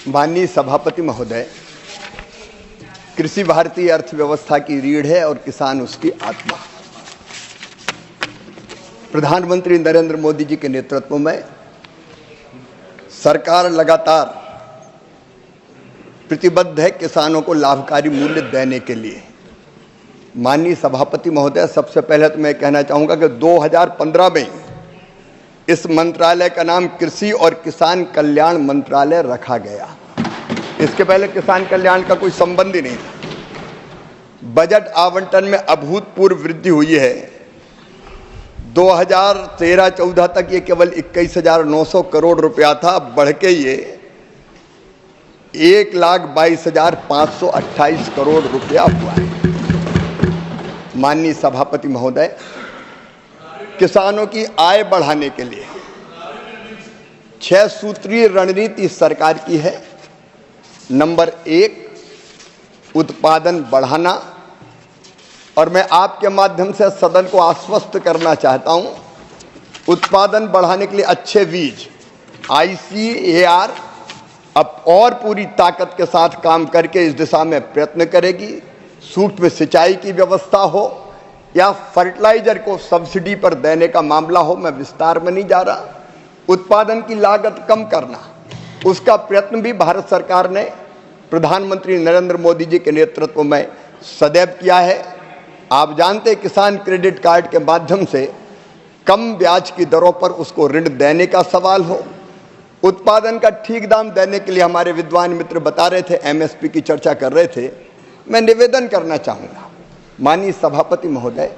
माननीय सभापति महोदय, कृषि भारतीय अर्थव्यवस्था की रीढ़ है और किसान उसकी आत्मा। प्रधानमंत्री नरेंद्र मोदी जी के नेतृत्व में सरकार लगातार प्रतिबद्ध है किसानों को लाभकारी मूल्य देने के लिए। माननीय सभापति महोदय, सबसे पहले तो मैं कहना चाहूँगा कि 2015 में इस मंत्रालय का नाम कृषि और किसान कल्याण मंत्रालय रखा गया। इसके पहले किसान कल्याण का कोई संबंध ही नहीं था। बजट आवंटन में अभूतपूर्व वृद्धि हुई है। 2013-14 तक ये केवल 21,900 करोड़ रुपया था, अब बढ़ के ये 1,22,528 करोड़ रुपया हुआ है। माननीय सभापति महोदय, किसानों की आय बढ़ाने के लिए 6 सूत्रीय रणनीति सरकार की है। नंबर 1, उत्पादन बढ़ाना, और मैं आपके माध्यम से सदन को आश्वस्त करना चाहता हूं, उत्पादन बढ़ाने के लिए अच्छे बीज ICAR अब और पूरी ताकत के साथ काम करके इस दिशा में प्रयत्न करेगी। सूक्ष्म सिंचाई की व्यवस्था हो या फर्टिलाइजर को सब्सिडी पर देने का मामला हो, मैं विस्तार में नहीं जा रहा। उत्पादन की लागत कम करना, उसका प्रयत्न भी भारत सरकार ने प्रधानमंत्री नरेंद्र मोदी जी के नेतृत्व में सदैव किया है। आप जानते हैं, किसान क्रेडिट कार्ड के माध्यम से कम ब्याज की दरों पर उसको ऋण देने का सवाल हो। उत्पादन का ठीक दाम देने के लिए हमारे विद्वान मित्र बता रहे थे, MSP की चर्चा कर रहे थे। मैं निवेदन करना चाहूँगा माननीय सभापति महोदय,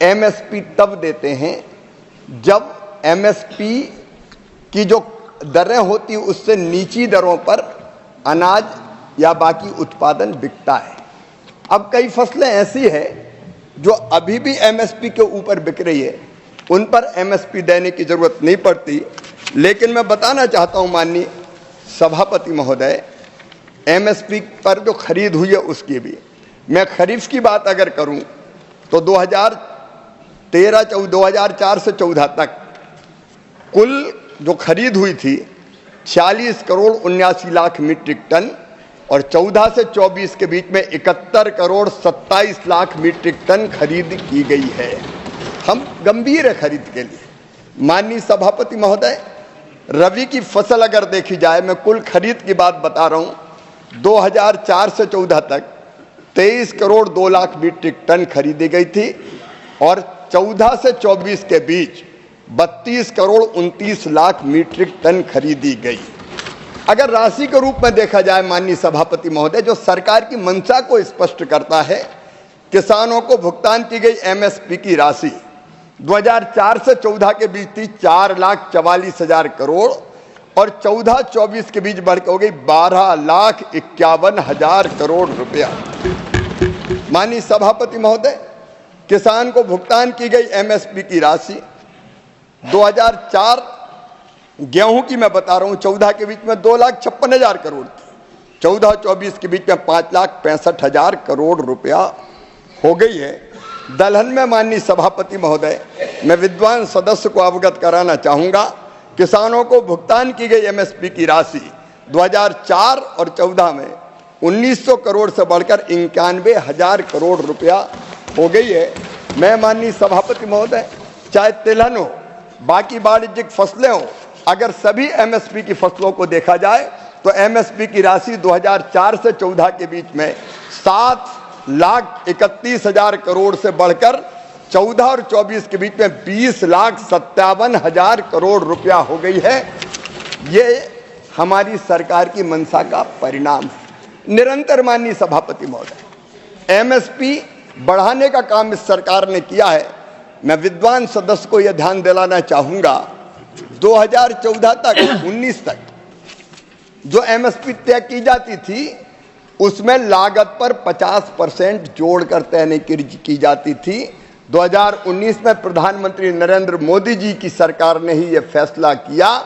MSP तब देते हैं जब MSP की जो दरें होती उससे नीची दरों पर अनाज या बाकी उत्पादन बिकता है। अब कई फसलें ऐसी है जो अभी भी MSP के ऊपर बिक रही है, उन पर MSP देने की जरूरत नहीं पड़ती। लेकिन मैं बताना चाहता हूं माननीय सभापति महोदय, MSP पर जो खरीद हुई है उसकी भी, मैं खरीफ की बात अगर करूं तो 2004 से 14 तक कुल जो खरीद हुई थी 46 करोड़ 79 लाख मीट्रिक टन, और 14 से 24 के बीच में 71 करोड़ 27 लाख मीट्रिक टन खरीद की गई है। हम गंभीर है खरीद के लिए। माननीय सभापति महोदय, रबी की फसल अगर देखी जाए, मैं कुल खरीद की बात बता रहा हूं, 2004 से 14 तक 23 करोड़ 2 लाख मीट्रिक टन खरीदी गई थी, और 14 से 24 के बीच 32 करोड़ 29 लाख मीट्रिक टन खरीदी गई। अगर राशि के रूप में देखा जाए माननीय सभापति महोदय, जो सरकार की मंशा को स्पष्ट करता है, किसानों को भुगतान की गई MSP की राशि 2004 से 14 के बीच थी 4,44,000 करोड़, और 14-24 के बीच बढ़ के हो गई 12,51,000 करोड़ रुपया। माननीय सभापति महोदय, किसान को भुगतान की गई MSP की राशि 2004 गेहूं की मैं बता रहा हूं, 14 के बीच में 2,56,000 करोड़ थी, 14-24 के बीच में 5,65,000 करोड़ रुपया हो गई है। दलहन में माननीय सभापति महोदय, मैं विद्वान सदस्य को अवगत कराना चाहूंगा, किसानों को भुगतान की गई MSP की राशि 2004 और 14 में 1,900 करोड़ से बढ़कर 91,000 करोड़ रुपया हो गई है। मैं माननीय सभापति महोदय, चाहे तिलहन हो, बाकी वाणिज्यिक फसलें हो, अगर सभी MSP की फसलों को देखा जाए तो MSP की राशि 2004 से 14 के बीच में 7,31,000 करोड़ से बढ़कर 14 और 24 के बीच में 20,57,000 करोड़ रुपया हो गई है। ये हमारी सरकार की मंशा का परिणाम है। निरंतर माननीय सभापति महोदय, MSP बढ़ाने का काम इस सरकार ने किया है। मैं विद्वान सदस्य को यह ध्यान दिलाना चाहूंगा, 2014 तक 19 तक जो MSP तय की जाती थी उसमें लागत पर 50% जोड़कर तय नहीं की जाती थी। 2019 में प्रधानमंत्री नरेंद्र मोदी जी की सरकार ने ही यह फैसला किया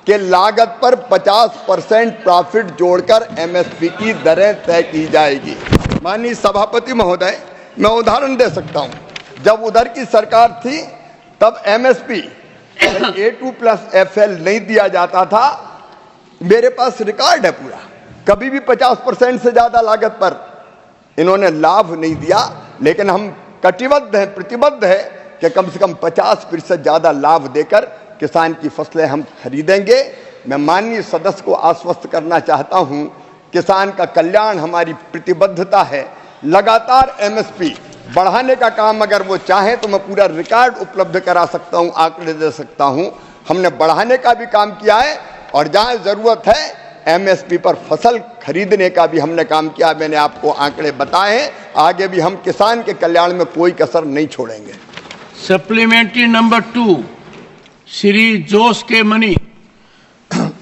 कि लागत पर 50% प्रॉफिट जोड़कर MSP की दरें तय की जाएगी। माननीय सभापति महोदय, मैं उदाहरण दे सकता हूं, जब उधर की सरकार थी तब MSP A2+ FL नहीं दिया जाता था, मेरे पास रिकॉर्ड है पूरा, कभी भी 50% से ज्यादा लागत पर इन्होंने लाभ नहीं दिया। लेकिन हम कटिबद्ध हैं, प्रतिबद्ध है कि कम से कम 50% ज्यादा लाभ देकर किसान की फसलें हम खरीदेंगे। मैं माननीय सदस्य को आश्वस्त करना चाहता हूं, किसान का कल्याण हमारी प्रतिबद्धता है। लगातार एमएसपी बढ़ाने का काम अगर वो चाहें तो मैं पूरा रिकॉर्ड उपलब्ध करा सकता हूं, आंकड़े दे सकता हूं। हमने बढ़ाने का भी काम किया है और जहां जरूरत है एमएसपी पर फसल खरीदने का भी हमने काम किया। मैंने आपको आंकड़े बताए हैं, आगे भी हम किसान के कल्याण में कोई कसर नहीं छोड़ेंगे। सप्लीमेंट्री नंबर 2, श्री जोस के money.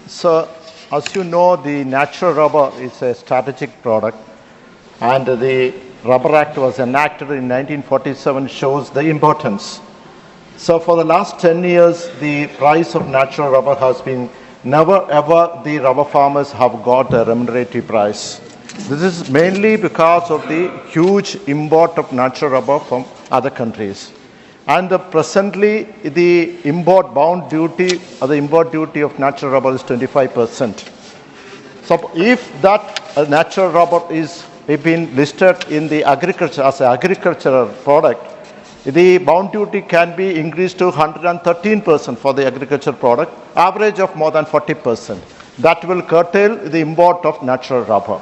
So, as you know, the natural rubber is a strategic product, and the Rubber Act was enacted in 1947, shows the importance. So, for the last 10 years, the price of natural rubber has been never ever the rubber farmers have got a remunerative price. This is mainly because of the huge import of natural rubber from other countries. And presently, the import bound duty, the import duty of natural rubber is 25%. So, if that natural rubber is been listed in the agriculture as an agricultural product, the bound duty can be increased to 113% for the agricultural product, average of more than 40%. That will curtail the import of natural rubber.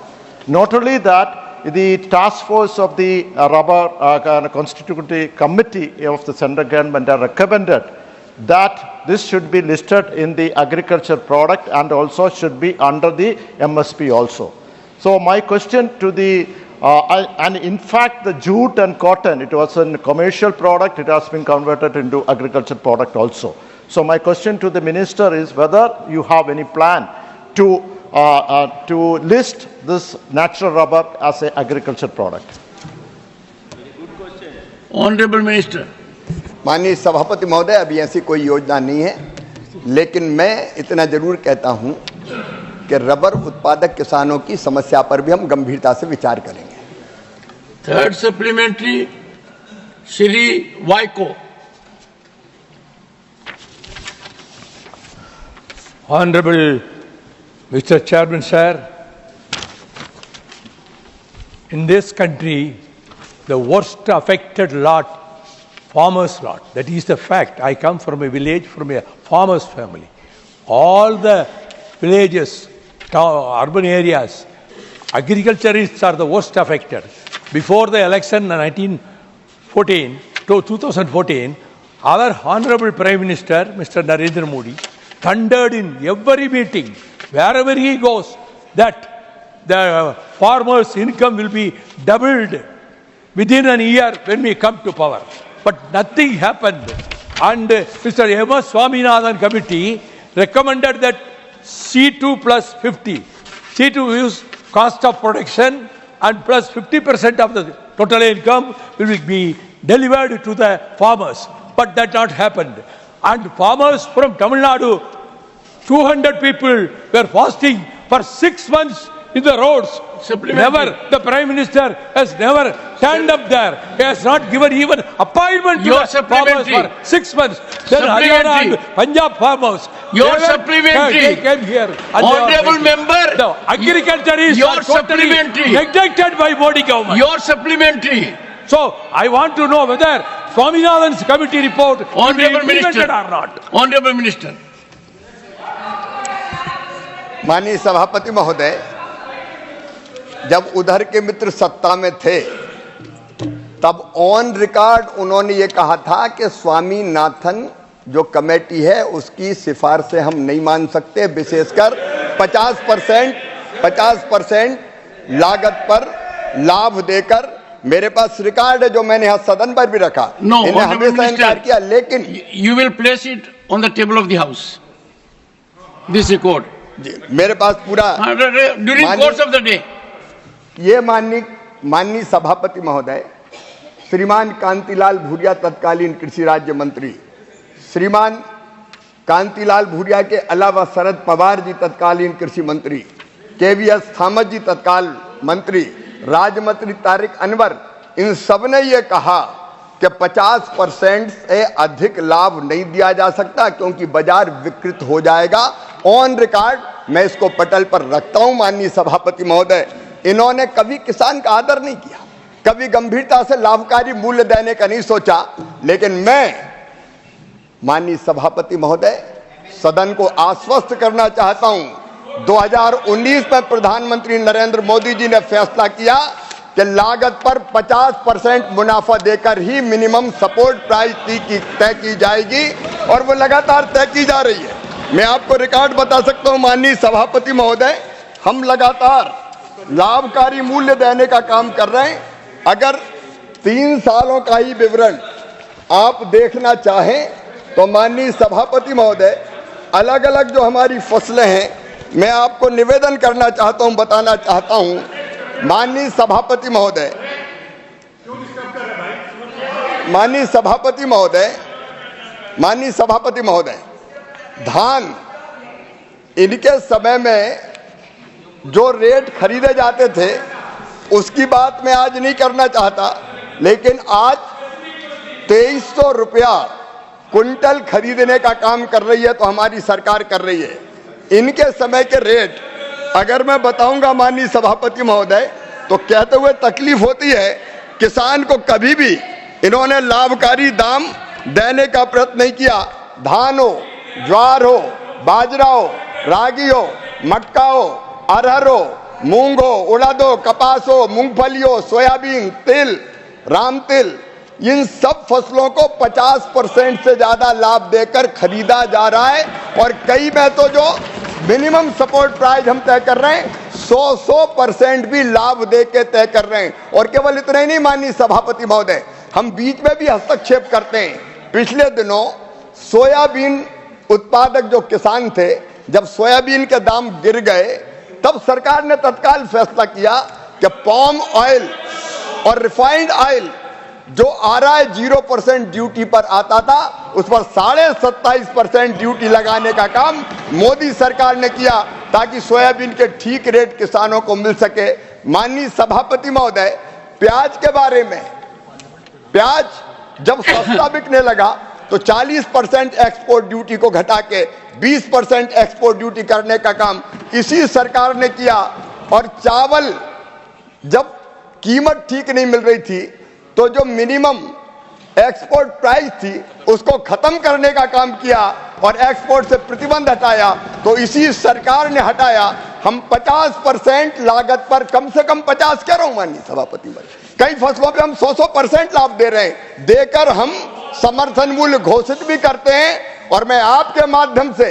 Not only that, the task force of the rubber constitutive committee of the central government have recommended that this should be listed in the agriculture product and also should be under the MSP also. So my question to the, and in fact the jute and cotton, it was a commercial product, it has been converted into agriculture product also. So my question to the minister is whether you have any plan to list this natural rubber as an agriculture product. Honorable Minister. माननीय सभापति महोदय, अभी ऐसी कोई योजना नहीं है, लेकिन मैं इतना जरूर कहता हूं कि रबर उत्पादक किसानों की समस्या पर भी हम गंभीरता से विचार करेंगे। Third supplementary, Shri Vaiko. Honorable Mr. Chairman, sir, in this country, the worst affected lot, farmers' lot, that is the fact. I come from a village, from a farmer's family. All the villages, urban areas, agriculturists are the worst affected. Before the election in 2014, our Honorable Prime Minister, Mr. Narendra Modi, thundered in every meeting, wherever he goes, that the farmers' income will be doubled within a year when we come to power. But nothing happened. And Mr. M.S. Swaminathan committee recommended that C2 plus 50. C2 is cost of production and plus 50% of the total income will be delivered to the farmers. But that not happened. And farmers from Tamil Nadu, 200 people were fasting for 6 months in the roads. Never, the Prime Minister has never turned up there. He has not given even appointment to the farmers for 6 months. Then Haryana and Punjab farmers. Your supplementary. They came here. Honorable member. No, agriculture is your totally supplementary. neglected by Modi government. Your supplementary. So, I want to know whether Swaminathan's committee report will be Honorable implemented Minister. or not. Honorable Minister. माननीय सभापति महोदय, जब उधर के मित्र सत्ता में थे तब ऑन रिकॉर्ड उन्होंने ये कहा था कि स्वामीनाथन जो कमेटी है उसकी सिफारिशें हम नहीं मान सकते, विशेषकर 50% लागत पर लाभ देकर। मेरे पास रिकॉर्ड है जो मैंने यहाँ सदन पर भी रखा। इन्हें हमेशा इनकार किया, लेकिन you will place it on the table of the house. This record. जी, मेरे पास पूरा during course of the day. ये माननीय सभापति महोदय, श्रीमान कांतिलाल भूरिया तत्कालीन कृषि राज्य मंत्री, श्रीमान कांतिलाल भूरिया के अलावा शरद पवार जी तत्कालीन कृषि मंत्री, केवीएस थॉमस जी तत्काल मंत्री, राज्य मंत्री तारिक अनवर, इन सब ने ये कहा कि 50% से अधिक लाभ नहीं दिया जा सकता क्योंकि बाजार विकृत हो जाएगा। ऑन रिकॉर्ड मैं इसको पटल पर रखता हूं माननीय सभापति महोदय, इन्होंने कभी किसान का आदर नहीं किया, कभी गंभीरता से लाभकारी मूल्य देने का नहीं सोचा। लेकिन मैं माननीय सभापति महोदय सदन को आश्वस्त करना चाहता हूं, 2019 में प्रधानमंत्री नरेंद्र मोदी जी ने फैसला किया कि लागत पर 50% मुनाफा देकर ही मिनिमम सपोर्ट प्राइस तय की जाएगी, और वो लगातार तय की जा रही है। मैं आपको रिकॉर्ड बता सकता हूं माननीय सभापति महोदय, हम लगातार लाभकारी मूल्य देने का काम कर रहे हैं। अगर 3 सालों का ही विवरण आप देखना चाहें तो माननीय सभापति महोदय, अलग अलग जो हमारी फसलें हैं, मैं आपको निवेदन करना चाहता हूं, बताना चाहता हूं माननीय सभापति महोदय, माननीय सभापति महोदय, माननीय सभापति महोदय, धान इनके समय में जो रेट खरीदे जाते थे उसकी बात मैं आज नहीं करना चाहता, लेकिन आज 2300 रुपया कुंटल खरीदने का काम कर रही है, तो हमारी सरकार कर रही है। इनके समय के रेट अगर मैं बताऊंगा माननीय सभापति महोदय, तो कहते हुए तकलीफ होती है, किसान को कभी भी इन्होंने लाभकारी दाम देने का प्रयत्न नहीं किया। धान हो, ज्वार हो, बाजरा हो, रागी हो, मक्का हो, अरहर हो, मूंग हो, उड़द हो, कपास हो, मूंगफली हो, सोयाबीन, तिल, राम तिल, इन सब फसलों को 50% से ज्यादा लाभ देकर खरीदा जा रहा है। और कई में तो जो मिनिमम सपोर्ट प्राइस हम तय कर रहे हैं 100% भी लाभ दे के तय कर रहे हैं। और केवल इतना ही नहीं माननीय सभापति महोदय, हम बीच में भी हस्तक्षेप करते हैं। पिछले दिनों सोयाबीन उत्पादक जो किसान थे, जब सोयाबीन के दाम गिर गए, तब सरकार ने तत्काल फैसला किया कि पाम ऑयल और रिफाइंड ऑयल जो आ रहा है 0% ड्यूटी पर आता था, उस पर 27.5% ड्यूटी लगाने का काम मोदी सरकार ने किया, ताकि सोयाबीन के ठीक रेट किसानों को मिल सके। माननीय सभापति महोदय, प्याज के बारे में, प्याज जब सस्ता बिकने लगा तो 40% एक्सपोर्ट ड्यूटी को घटा के 20% एक्सपोर्ट ड्यूटी करने का काम इसी सरकार ने किया। और चावल जब कीमत ठीक नहीं मिल रही थी, तो जो मिनिमम एक्सपोर्ट प्राइस थी उसको खत्म करने का काम किया और एक्सपोर्ट से प्रतिबंध हटाया, तो इसी सरकार ने हटाया। हम 50% लागत पर, कम से कम 50 कह रहा हूं माननीय सभापति, कई फसलों पे हम 100% लाभ दे रहे हैं, देकर हम समर्थन मूल्य घोषित भी करते हैं। और मैं आपके माध्यम से,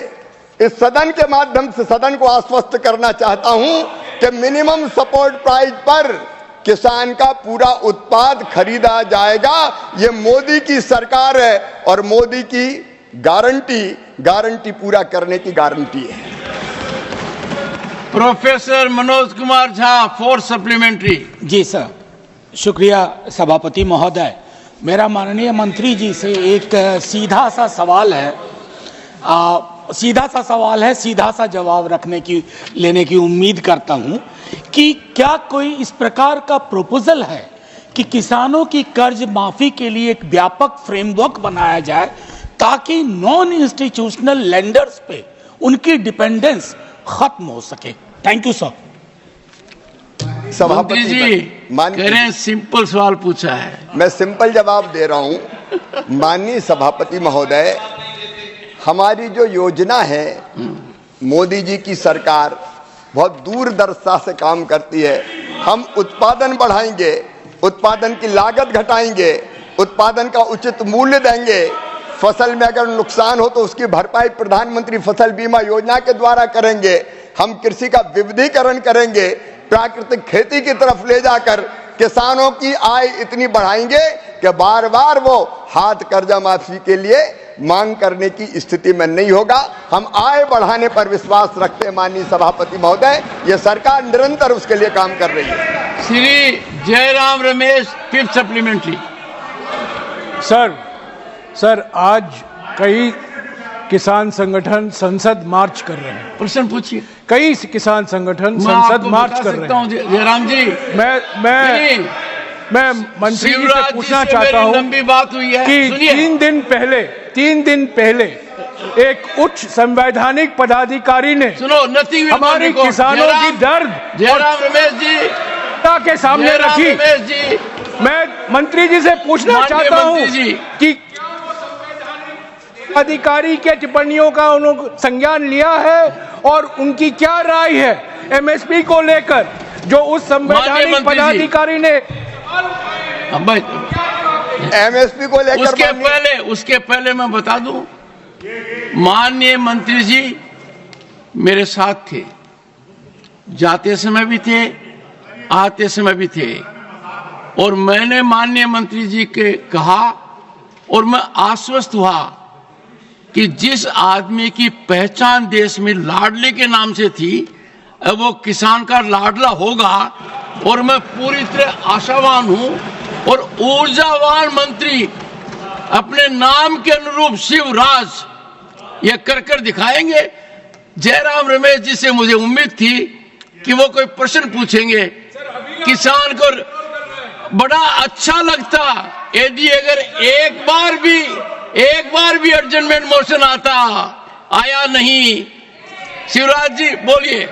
इस सदन के माध्यम से सदन को आश्वस्त करना चाहता हूं कि मिनिमम सपोर्ट प्राइस पर किसान का पूरा उत्पाद खरीदा जाएगा। ये मोदी की सरकार है और मोदी की गारंटी पूरा करने की गारंटी है। Professor Manoj Kumar Jha, 4 supplementary. जी सर, शुक्रिया सभापति महोदय। मेरा माननीय मंत्री जी से एक सीधा सा सवाल है, सीधा सा जवाब लेने की उम्मीद करता हूं कि क्या कोई इस प्रकार का प्रपोजल है कि किसानों की कर्ज माफी के लिए एक व्यापक फ्रेमवर्क बनाया जाए, ताकि नॉन इंस्टीट्यूशनल लेंडर्स पे उनकी डिपेंडेंस खत्म हो सके। Thank you sir. मंत्री जी कह रहे हैं सिंपल सवाल पूछा है, मैं सिंपल जवाब दे रहा हूं। माननीय सभापति महोदय, हमारी जो योजना है, मोदी जी की सरकार बहुत दूरदर्शिता से काम करती है। हम उत्पादन बढ़ाएंगे, उत्पादन की लागत घटाएंगे, उत्पादन का उचित मूल्य देंगे, फसल में अगर नुकसान हो तो उसकी भरपाई प्रधानमंत्री फसल बीमा योजना के द्वारा करेंगे। हम कृषि का विविधीकरण करेंगे, प्राकृतिक खेती की तरफ ले जाकर किसानों की आय इतनी बढ़ाएंगे कि बार बार वो हाथ कर्जा माफी के लिए मांग करने की स्थिति में नहीं होगा। हम आय बढ़ाने पर विश्वास रखते हैं माननीय सभापति महोदय, ये सरकार निरंतर उसके लिए काम कर रही है। Shri Jairam Ramesh, 5th supplementary. Sir आज कई किसान संगठन संसद मार्च कर रहे हैं। प्रश्न पूछिए। कई किसान संगठन संसद मार्च कर रहे हैं। जयराम जी, मैं मंत्री जी से पूछना चाहता हूं लंबी बात हुई है कि 3 दिन पहले एक उच्च संवैधानिक पदाधिकारी ने सुनो, नथिंग हमारे किसानों की दर्द जयराम रमेश जी, के सामने जयराम रखी। रमेश जी, मैं मंत्री जी से पूछना माननीय चाहता हूं मंत्री जी। कि अधिकारी के टिप्पणियों का उन्होंने संज्ञान लिया है और उनकी क्या राय है एमएसपी को लेकर, जो उस संवैधानिक मंत्री जी। पदाधिकारी ने एमएसपी को लेकर उसके पहले मैं बता दूं, माननीय मंत्री जी मेरे साथ थे, जाते समय भी थे, आते समय भी थे, और मैंने माननीय मंत्री जी के कहा और मैं आश्वस्त हुआ कि जिस आदमी की पहचान देश में लाडले के नाम से थी, वो किसान का लाडला होगा, और मैं पूरी तरह आशावान हूं। और ऊर्जावान मंत्री अपने नाम के अनुरूप शिवराज ये कर दिखाएंगे। जयराम रमेश जी से मुझे उम्मीद थी कि वो कोई प्रश्न पूछेंगे, किसान को बड़ा अच्छा लगता यदि अगर एक बार भी एडजमेंट मोशन आता, आया नहीं। शिवराज जी बोलिए।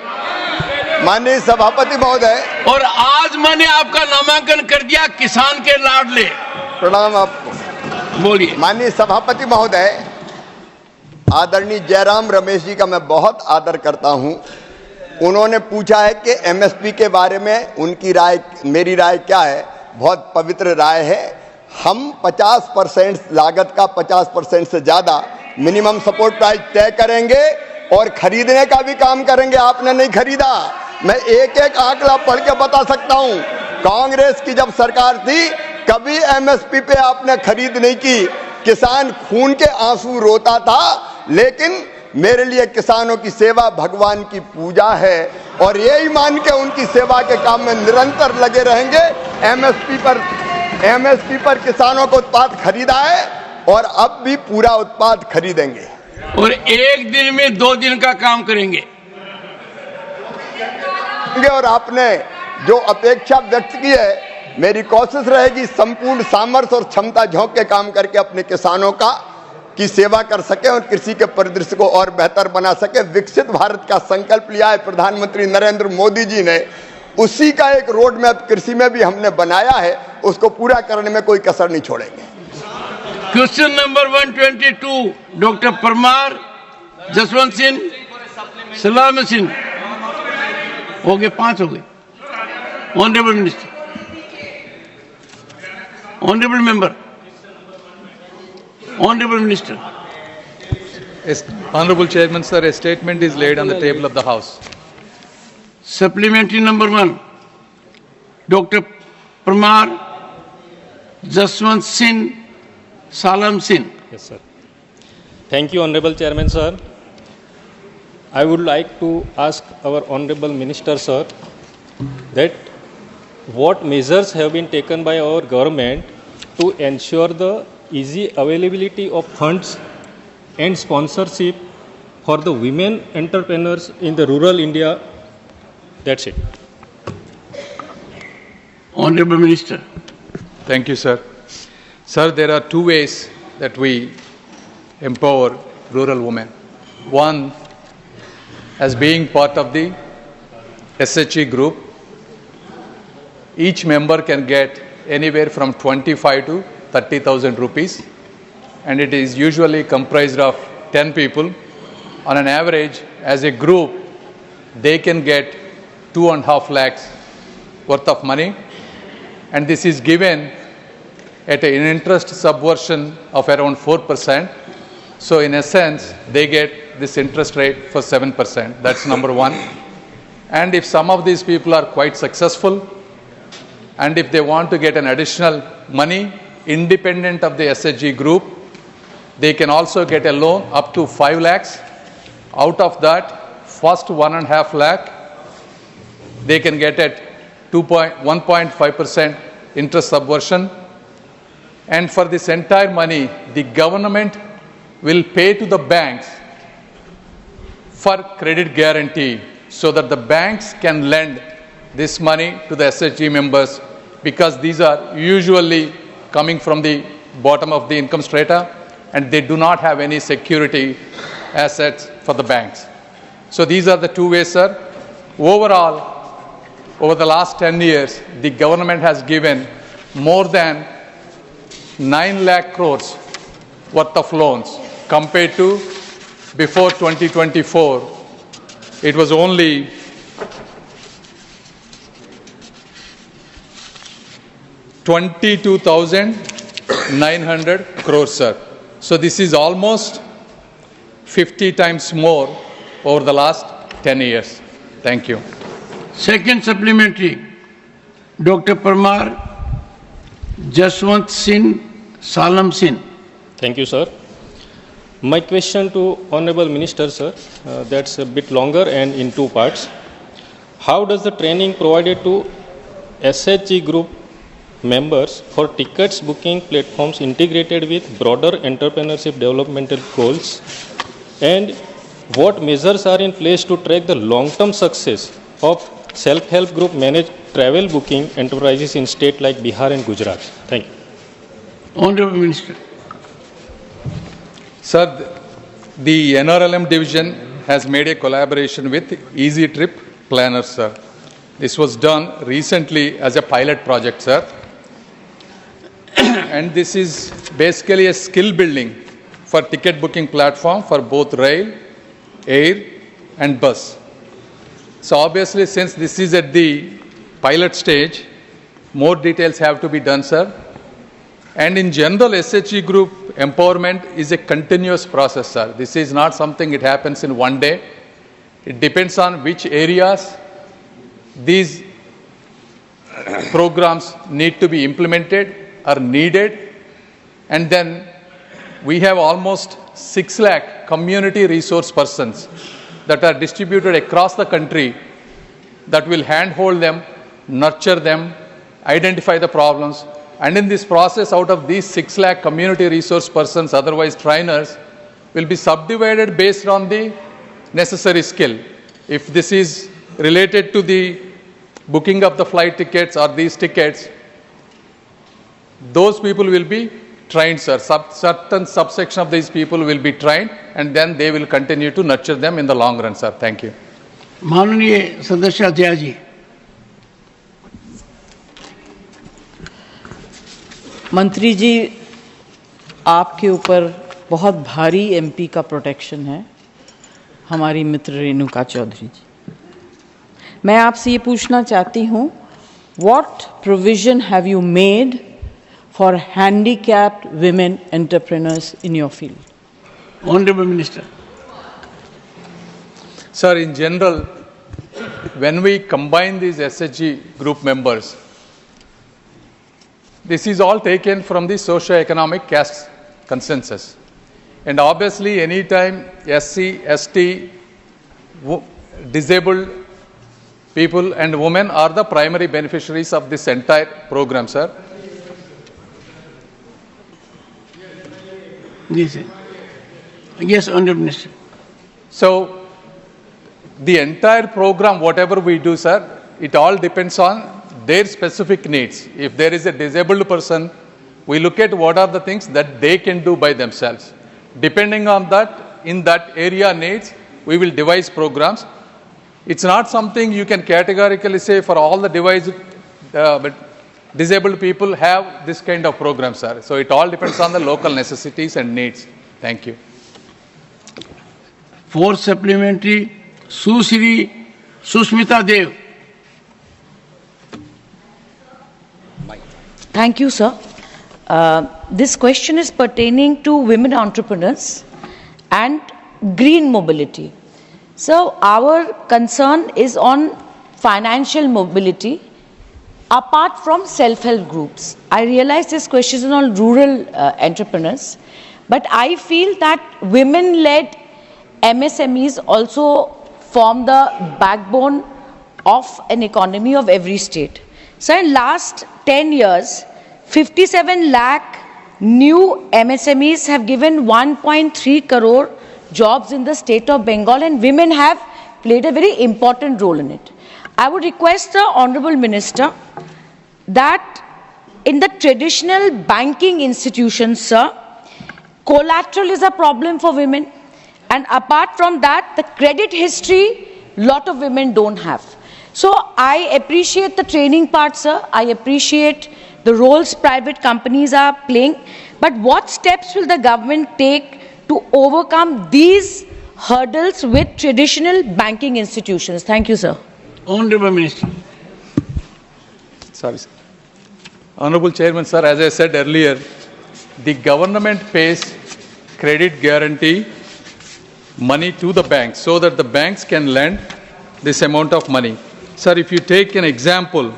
माननीय सभापति महोदय, और आज मैंने आपका नामांकन कर दिया किसान के लाडले। प्रणाम आपको। बोलिए। माननीय सभापति महोदय, आदरणीय जयराम रमेश जी का मैं बहुत आदर करता हूं। उन्होंने पूछा है कि एमएसपी के बारे में उनकी राय, मेरी राय क्या है। बहुत पवित्र राय है। हम 50% लागत का 50% से ज्यादा मिनिमम सपोर्ट प्राइस तय करेंगे और खरीदने का भी काम करेंगे। आपने नहीं खरीदा, मैं एक एक आंकड़ा पढ़ के बता सकता हूं। कांग्रेस की जब सरकार थी, कभी एमएसपी पे आपने खरीद नहीं की। किसान खून के आंसू रोता था, लेकिन मेरे लिए किसानों की सेवा भगवान की पूजा है और यही मान के उनकी सेवा के काम में निरंतर लगे रहेंगे। एमएसपी पर किसानों को उत्पाद खरीदा है और अब भी पूरा उत्पाद खरीदेंगे और एक दिन में 2 दिन का काम करेंगे। और आपने जो अपेक्षा व्यक्त की है, मेरी कोशिश रहेगी संपूर्ण सामर्थ्य और क्षमता झोंक के काम करके अपने किसानों की सेवा कर सके और कृषि के परिदृश्य को और बेहतर बना सके। विकसित भारत का संकल्प लिया है प्रधानमंत्री नरेंद्र मोदी जी ने, उसी का एक रोड मैप कृषि में भी हमने बनाया है। उसको पूरा करने में कोई कसर नहीं छोड़ेंगे। Question number 122, doctor Parmar, Jaswant Singh, सलाम सिंह। हो गए 5 हो गए। Honourable minister, honourable member, honourable minister. Honorable Chairman, sir, a statement is laid on the table of the House. Supplementary number 1, Dr. Parmar, Jaswant Singh, Salam Singh. Yes, sir. Thank you, Honorable Chairman, sir. I would like to ask our Honorable Minister, sir, that what measures have been taken by our government to ensure the easy availability of funds and sponsorship for the women entrepreneurs in the rural India. That's it. Honorable Minister. Thank you, sir. Sir, there are 2 ways that we empower rural women. One, as being part of the SHG group, each member can get anywhere from 25 to 30,000 rupees, and it is usually comprised of 10 people. On an average, as a group, they can get 2.5 lakhs worth of money, and this is given at an interest subversion of around 4%. So in essence, they get this interest rate for 7%. That's number one. And if some of these people are quite successful, and if they want to get an additional money independent of the SHG group, they can also get a loan up to 5 lakhs. Out of that, first 1.5 lakh, they can get at 1.5% interest subversion. And for this entire money, the government will pay to the banks for credit guarantee so that the banks can lend this money to the SHG members, because these are usually coming from the bottom of the income strata, and they do not have any security assets for the banks. So these are the two ways, sir. Overall, over the last 10 years, the government has given more than 9 lakh crores worth of loans compared to before 2024. It was only 22,900 crores, sir. So this is almost 50 times more over the last 10 years. Thank you. Second supplementary, Dr. Parmar Jaswant Singh Salam Singh. Thank you, sir. My question to Honorable Minister, sir, that's a bit longer and in two parts. How does the training provided to SHG group members for tickets booking platforms integrated with broader entrepreneurship developmental goals? And what measures are in place to track the long-term success of self-help group managed travel booking enterprises in states like Bihar and Gujarat? Thank you. Honorable Minister. Sir, the NRLM division has made a collaboration with Easy Trip Planners, sir. This was done recently as a pilot project, sir. And this is basically a skill building for ticket booking platform for both rail, air and bus. So obviously, since this is at the pilot stage, more details have to be done, sir. And in general, SHG group empowerment is a continuous process, sir. This is not something it happens in one day. It depends on which areas these programs need to be implemented or needed. And then we have almost 6 lakh community resource persons that are distributed across the country that will handhold them, nurture them, identify the problems. And in this process, out of these 6 lakh community resource persons, otherwise trainers, will be subdivided based on the necessary skill. If this is related to the booking of the flight tickets or these tickets, those people will be trained, sir. Certain subsection of these people will be trained, and then they will continue to nurture them in the long run, sir. Thank you. माननीय सदस्य अध्यक्ष जी. मंत्री जी, आपके ऊपर बहुत भारी MP का protection है, हमारी मित्र रेणुका चौधरी जी. मैं आपसे ये पूछना चाहती हूँ, what provision have you made for handicapped women entrepreneurs in your field? Honorable Minister. Sir, in general, when we combine these SHG group members, this is all taken from the socio-economic caste consensus. And obviously, anytime SC, ST, disabled people and women are the primary beneficiaries of this entire program, sir. Yes, sir. Yes, Honorable Minister. So, the entire program, whatever we do, sir, it all depends on their specific needs. If there is a disabled person, we look at what are the things that they can do by themselves. Depending on that, in that area needs, we will devise programs. It's not something you can categorically say for all the but disabled people have this kind of program, sir. So it all depends on the local necessities and needs. Thank you. Fourth supplementary, Susri Susmita Dev. Thank you, sir. This question is pertaining to women entrepreneurs and green mobility. So our concern is on financial mobility apart from self-help groups. I realize this question is on rural entrepreneurs, but I feel that women-led MSMEs also form the backbone of an economy of every state. So in last 10 years, 57 lakh new MSMEs have given 1.3 crore jobs in the state of Bengal, and women have played a very important role in it. I would request the Honorable Minister that in the traditional banking institutions, sir, Collateral is a problem for women. And apart from that, the credit history, lot of women don't have. So I appreciate the training part, sir. I appreciate the roles private companies are playing. But what steps will the government take to overcome these hurdles with traditional banking institutions? Thank you, sir. Honorable Minister. Sorry, sir. Honorable Chairman, sir, as I said earlier, the government pays credit guarantee money to the banks so that the banks can lend this amount of money. Sir, if you take an example,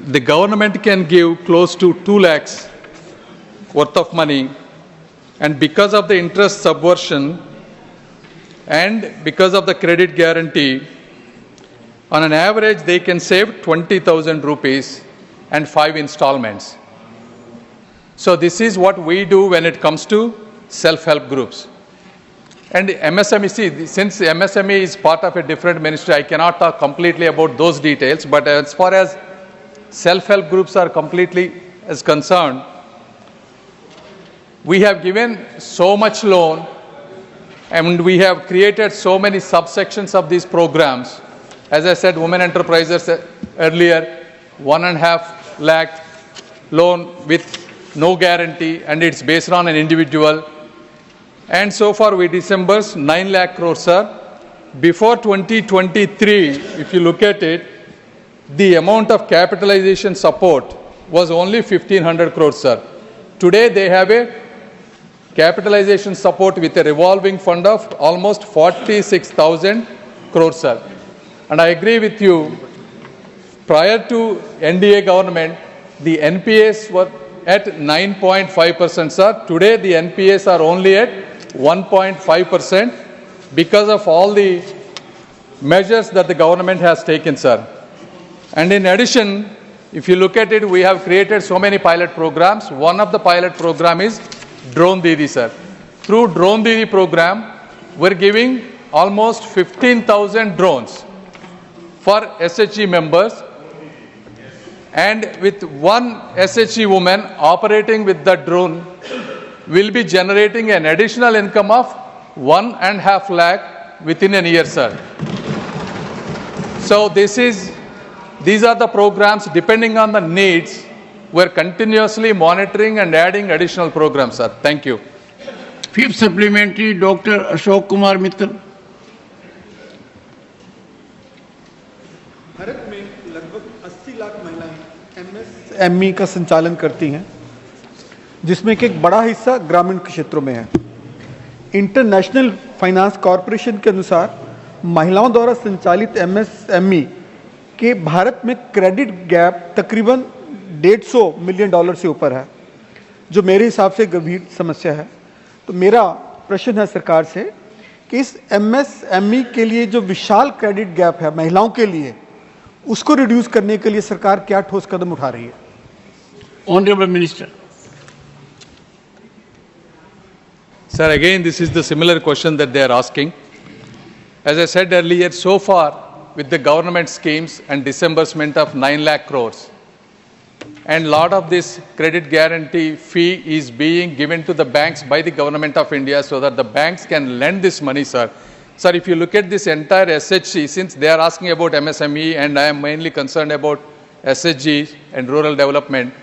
the government can give close to 2 lakhs worth of money, and because of the interest subversion and because of the credit guarantee, on an average they can save 20,000 rupees and 5 installments. So this is what we do when it comes to self-help groups. And MSME, see, since MSME is part of a different ministry, I cannot talk completely about those details, but as far as self-help groups are completely as concerned, we have given so much loan and we have created so many subsections of these programs. As I said, women enterprises earlier, 1.5 lakh loan with no guarantee, and it's based on an individual. And so far we disbursed 9 lakh crores, sir. Before 2023, if you look at it, the amount of capitalization support was only 1,500 crores, sir. Today they have a capitalization support with a revolving fund of almost 46,000 crores, sir. And I agree with you, prior to NDA government, the NPAs were at 9.5%, sir. Today the NPAs are only at 1.5% because of all the measures that the government has taken, sir. And in addition, if you look at it, we have created so many pilot programs. One of the pilot program is Drone Didi, sir. Through Drone Didi program, we're giving almost 15,000 drones for SHG members. And with one SHG woman operating with the drone, will be generating an additional income of 1.5 lakh within a year, sir. So these are the programs. Depending on the needs, we're continuously monitoring and adding additional programs, sir. Thank you. Fifth supplementary, Dr. Ashok Kumar Mittal. Bharat में लगभग 80 लाख महिलाएं MSME का संचालन करती हैं, जिसमें कि एक बड़ा हिस्सा ग्रामीण क्षेत्रों में है। इंटरनेशनल फाइनेंस कॉरपोरेशन के अनुसार महिलाओं द्वारा संचालित MSME के भारत में क्रेडिट गैप तकरीबन $150 मिलियन से ऊपर है, जो मेरे हिसाब से गंभीर समस्या है। तो मेरा प्रश्न है सरकार से कि इस MSME के लिए जो विशाल क्रेडिट गैप है महिलाओं के लिए, उसको रिड्यूस करने के लिए सरकार क्या ठोस कदम उठा रही है? Honorable Minister. Sir, again, this is the similar question that they are asking. As I said earlier, so far, with the government schemes and disbursement of 9 lakh crores, and lot of this credit guarantee fee is being given to the banks by the government of India so that the banks can lend this money, sir. Sir, if you look at this entire SHG, since they are asking about MSME and I am mainly concerned about SHG and rural development.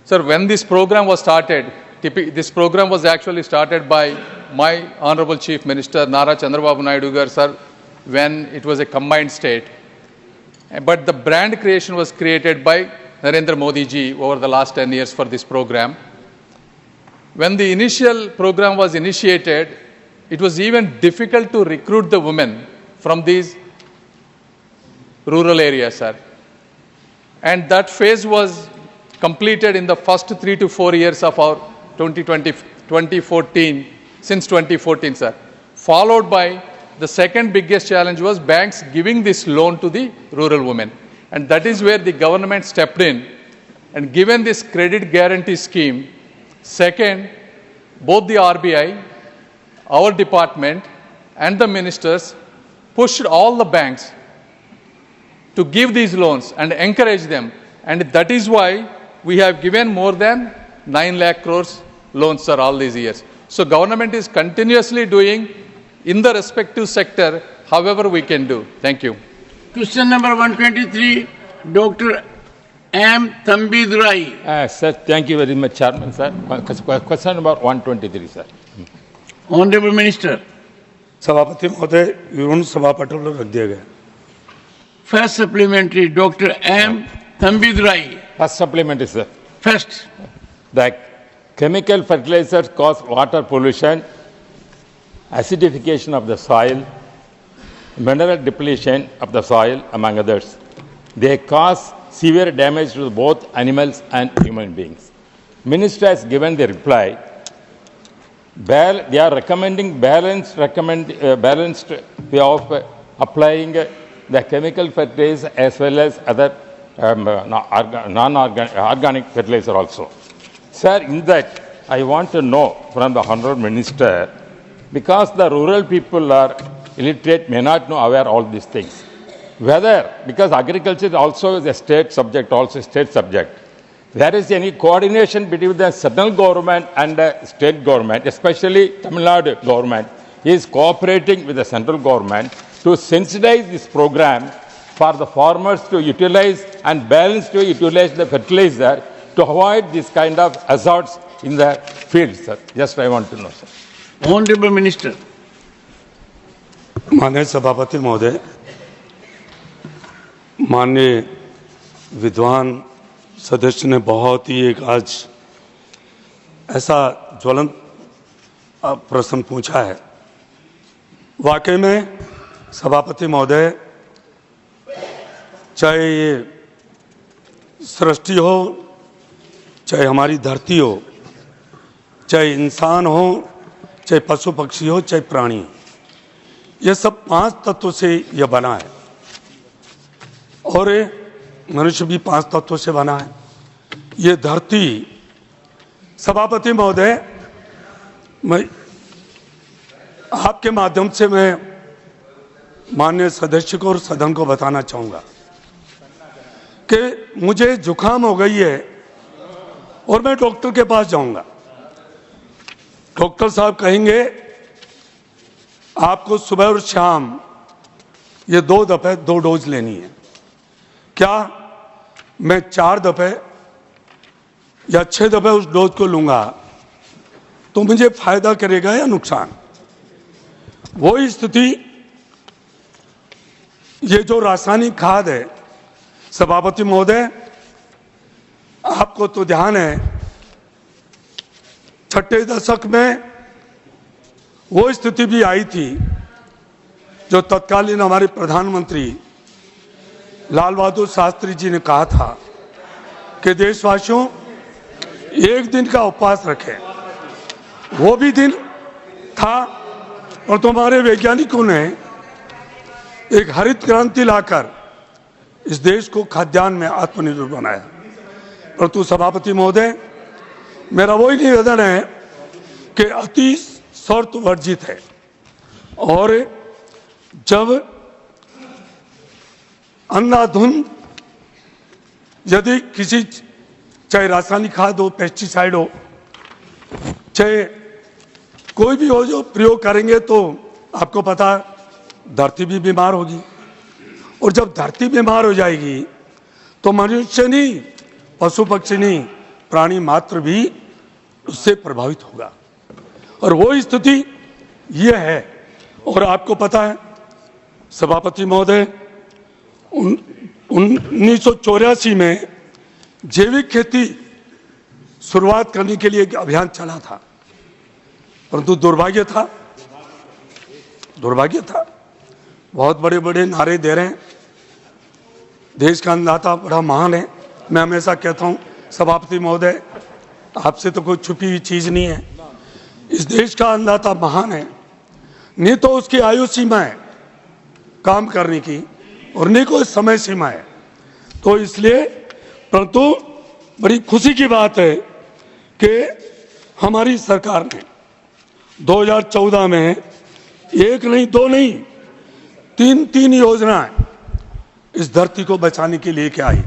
Sir, when this program was started, this program was actually started by my Honorable Chief Minister Nara Chandrababu Naidu gar, sir, when it was a combined state. But the brand creation was created by Narendra Modi ji over the last 10 years for this program. When the initial program was initiated, it was even difficult to recruit the women from these rural areas, sir. And that phase was completed in the first 3 to 4 years of our 2014, since 2014, sir. Followed by the second biggest challenge was banks giving this loan to the rural women. And that is where the government stepped in and given this credit guarantee scheme. Second, both the RBI, our department and the ministers pushed all the banks to give these loans and encourage them. And that is why we have given more than 9 lakh crores loans, sir, all these years. So government is continuously doing in the respective sector however we can do. Thank you. Question number 123, Dr. M. Thambidurai. Sir, thank you very much, Chairman, sir. Question number 123, sir. Honorable Minister. सभापति महोदय, विवरण सभापटल पर रख दिया गया. First supplementary, Dr. M. Thambidurai. First supplementary, sir. First. The chemical fertilizers cause water pollution, acidification of the soil, mineral depletion of the soil, among others. They cause severe damage to both animals and human beings. Minister has given the reply. They are recommending balanced way of applying the chemical fertilizer as well as other non-organic fertilizer also. Sir, in that, I want to know from the Honourable Minister, because the rural people are illiterate, may not know aware all these things. Whether, because agriculture also is a state subject, there is any coordination between the central government and the state government, especially Tamil Nadu government, is cooperating with the central government to sensitize this program for the farmers to utilize and balance to utilize the fertilizer to avoid this kind of hazards in the field, sir. Just I want to know, sir. Honorable Minister. माननीय सभापति महोदय, माननीय विद्वान सदस्य ने बहुत ही एक आज ऐसा ज्वलंत प्रश्न पूछा है. वाकई में सभापति महोदय, चाहे ये सृष्टि हो, चाहे हमारी धरती हो, चाहे इंसान हो, चाहे पशु पक्षी हो, चाहे प्राणी, ये सब 5 तत्वों से यह बना है और मनुष्य भी 5 तत्वों से बना है. ये धरती, सभापति महोदय, मैं आपके माध्यम से मैं माननीय सदस्य को और सदन को बताना चाहूँगा कि मुझे जुकाम हो गई है और मैं डॉक्टर के पास जाऊँगा. डॉक्टर साहब कहेंगे आपको सुबह और शाम ये 2 दफे 2 डोज लेनी है. क्या मैं 4 दफे या 6 दफे उस डोज को लूंगा तो मुझे फायदा करेगा या नुकसान? वो स्थिति, ये जो रासायनिक खाद है, सभापति महोदय, आपको तो ध्यान है, 6 दशक में वो स्थिति भी आई थी जो तत्कालीन हमारे प्रधानमंत्री लाल बहादुर शास्त्री जी ने कहा था कि देशवासियों 1 दिन का उपवास रखें. वो भी दिन था और तुम्हारे वैज्ञानिकों ने एक हरित क्रांति लाकर इस देश को खाद्यान्न में आत्मनिर्भर बनाया. परंतु सभापति महोदय, मेरा वही निवेदन है कि अति शर्त वर्जित है और जब अंधाधुंध यदि किसी, चाहे रासायनिक खाद हो, पेस्टिसाइड हो, चाहे कोई भी हो, जो प्रयोग करेंगे तो आपको पता धरती भी बीमार होगी और जब धरती बीमार हो जाएगी तो मनुष्य नहीं, पशु पक्षी नहीं, प्राणी मात्र भी उससे प्रभावित होगा. और वो स्थिति ये है. और आपको पता है सभापति महोदय, 1984 में जैविक खेती शुरुआत करने के लिए एक अभियान चला था, परंतु दुर्भाग्य था, बहुत बड़े बड़े नारे दे रहे हैं, देश का अन्नदाता बड़ा महान है. मैं हमेशा कहता हूं सभापति महोदय, आपसे तो कोई छुपी हुई चीज नहीं है. इस देश का अन्नदाता महान है, नहीं तो उसकी आयु सीमा है काम करने की और नहीं कोई समय सीमा है. तो इसलिए, परंतु बड़ी खुशी की बात है कि हमारी सरकार ने 2014 में 1 नहीं 2 नहीं 3 योजनाएं इस धरती को बचाने के लिए क्या आई.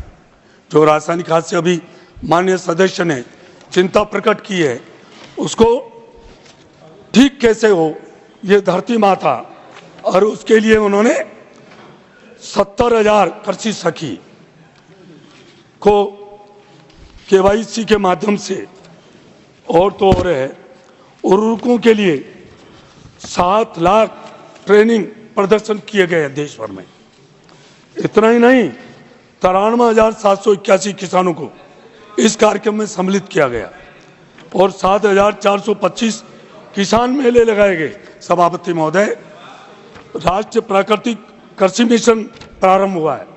जो रासायनिक खाद से अभी माननीय सदस्य ने चिंता प्रकट की है उसको ठीक कैसे हो, ये धरती माता, और उसके लिए उन्होंने 70,000 कृषि सखी को KYC के माध्यम से और तो और है, उर्वरकों के लिए 7 लाख ट्रेनिंग प्रदर्शन किए गए हैं देश भर में। इतना ही नहीं, 93,781 किसानों को इस कार्यक्रम में सम्मिलित किया गया और 7,425 किसान मेले लगाए गए। सभापति महोदय, राष्ट्रीय प्राकृतिक कृषि मिशन प्रारंभ हुआ है